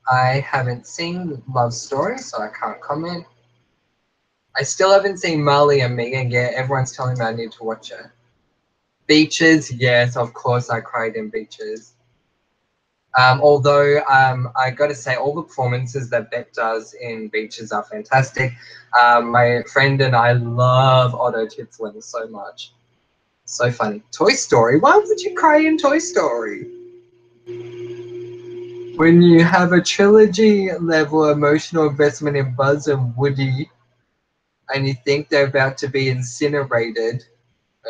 I haven't seen Love Story, so I can't comment. I still haven't seen Marley and Megan yet. Everyone's telling me I need to watch it. Beaches, yes, of course I cried in Beaches. Although I got to say, all the performances that Bette does in Beaches are fantastic. My friend and I love Otto Titzling so much. So funny. Toy Story? Why would you cry in Toy Story? When you have a trilogy level emotional investment in Buzz and Woody and you think they're about to be incinerated.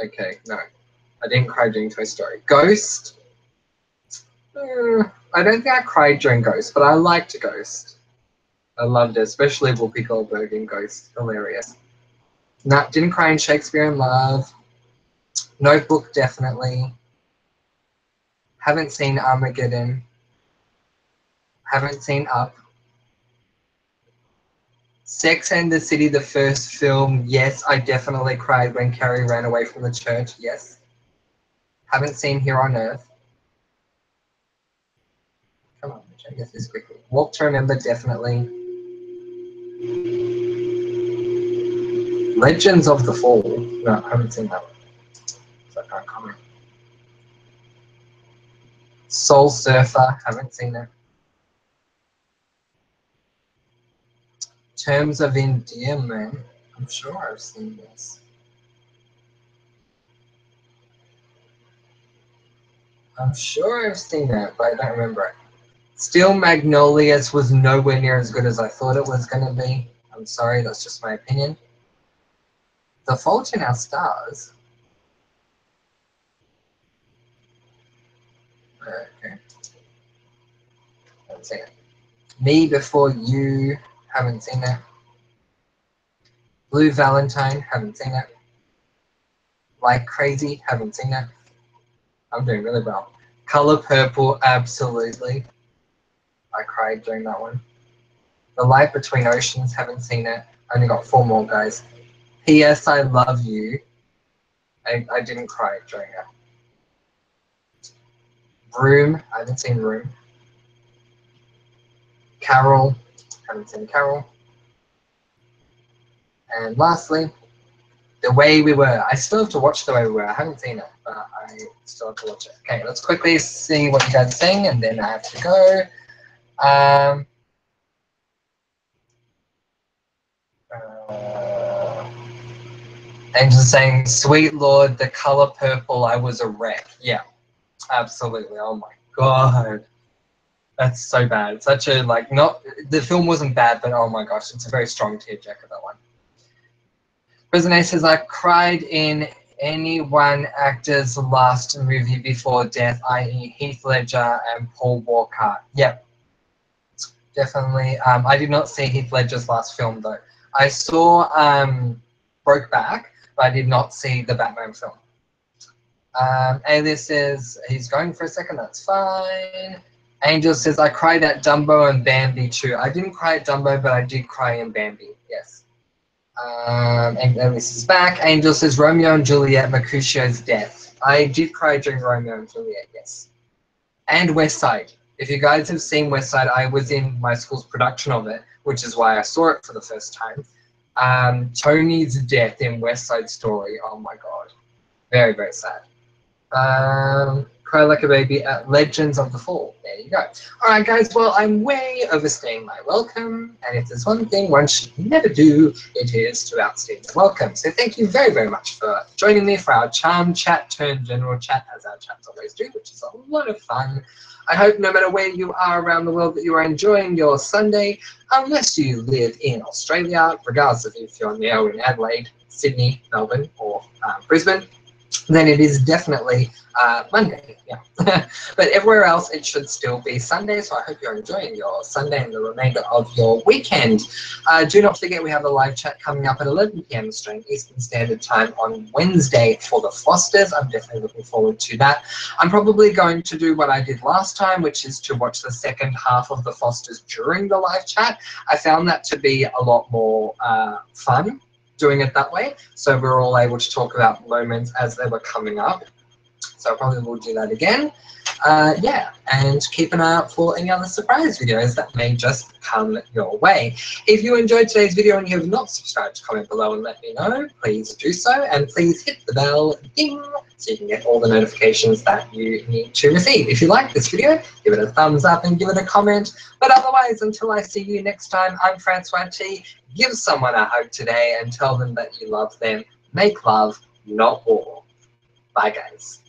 Okay, no. I didn't cry during Toy Story. Ghost? I don't think I cried during Ghost, but I liked Ghost. I loved it, especially Whoopi Goldberg in Ghost. Hilarious. No, didn't cry in Shakespeare in Love. Notebook, definitely. Haven't seen Armageddon. Haven't seen Up. Sex and the City, the first film. Yes, I definitely cried when Carrie ran away from the church. Yes. Haven't seen Here on Earth. Come on, I get this quickly. Walk to Remember, definitely. Legends of the Fall. No, I haven't seen that one. So I can't comment. Soul Surfer. Haven't seen it. Terms of Endearment. I'm sure I've seen this. I'm sure I've seen that, but I don't remember it. Still Magnolias was nowhere near as good as I thought it was going to be. I'm sorry, that's just my opinion. The Fault in Our Stars. Okay. Haven't seen it. Me Before You. Haven't seen it. Blue Valentine. Haven't seen it. Like Crazy. Haven't seen it. I'm doing really well. Color Purple. Absolutely. I cried during that one. The Light Between Oceans. Haven't seen it. Only got 4 more, guys. P.S. I Love You. I didn't cry during it. Room. I haven't seen Room. Carol. Haven't seen Carol. And lastly, The Way We Were. I still have to watch The Way We Were. I haven't seen it, but I still have to watch it. Okay, let's quickly see what you guys are saying, and then I have to go. Angel's saying, Sweet Lord, The Color Purple, I was a wreck. Yeah, absolutely. Oh my God. That's so bad. Such a, like, not, the film wasn't bad, but oh my gosh, it's a very strong tearjerker, that one. Resonate says, I cried in any one actor's last movie before death, i.e. Heath Ledger and Paul Walker. Yep, definitely. I did not see Heath Ledger's last film, though. I saw Brokeback, but I did not see the Batman film. Alias says, he's going for a second, that's fine. Angel says, I cried at Dumbo and Bambi too. I didn't cry at Dumbo, but I did cry in Bambi, yes. And Alice is back. Angel says, Romeo and Juliet, Mercutio's death. I did cry during Romeo and Juliet, yes. And West Side. If you guys have seen West Side, I was in my school's production of it, which is why I saw it for the first time. Tony's death in West Side Story, oh my God. Very, very sad. Cry Like a Baby at Legends of the Fall. There you go. All right, guys. Well, I'm way overstaying my welcome, and if there's one thing one should never do, it is to outstay the welcome. So thank you very, very much for joining me for our charm chat turn general chat, as our chats always do, which is a lot of fun. I hope no matter where you are around the world that you are enjoying your Sunday, unless you live in Australia, regardless of if you're now in Adelaide, Sydney, Melbourne, or Brisbane, then it is definitely Monday. Yeah. But everywhere else, it should still be Sunday. So I hope you're enjoying your Sunday and the remainder of your weekend. Do not forget we have a live chat coming up at 11 p.m. Australian Eastern Standard Time on Wednesday for the Fosters. I'm definitely looking forward to that. I'm probably going to do what I did last time, which is to watch the second half of the Fosters during the live chat. I found that to be a lot more fun doing it that way, so we're all able to talk about moments as they were coming up. So I probably will do that again. Yeah, and keep an eye out for any other surprise videos that may just come your way. If you enjoyed today's video and you have not subscribed, comment below and let me know. Please do so, and please hit the bell, ding, so you can get all the notifications that you need to receive. If you like this video, give it a thumbs up and give it a comment. But otherwise, until I see you next time, I'm Francois T. Give someone a hug today and tell them that you love them. Make love, not war. Bye, guys.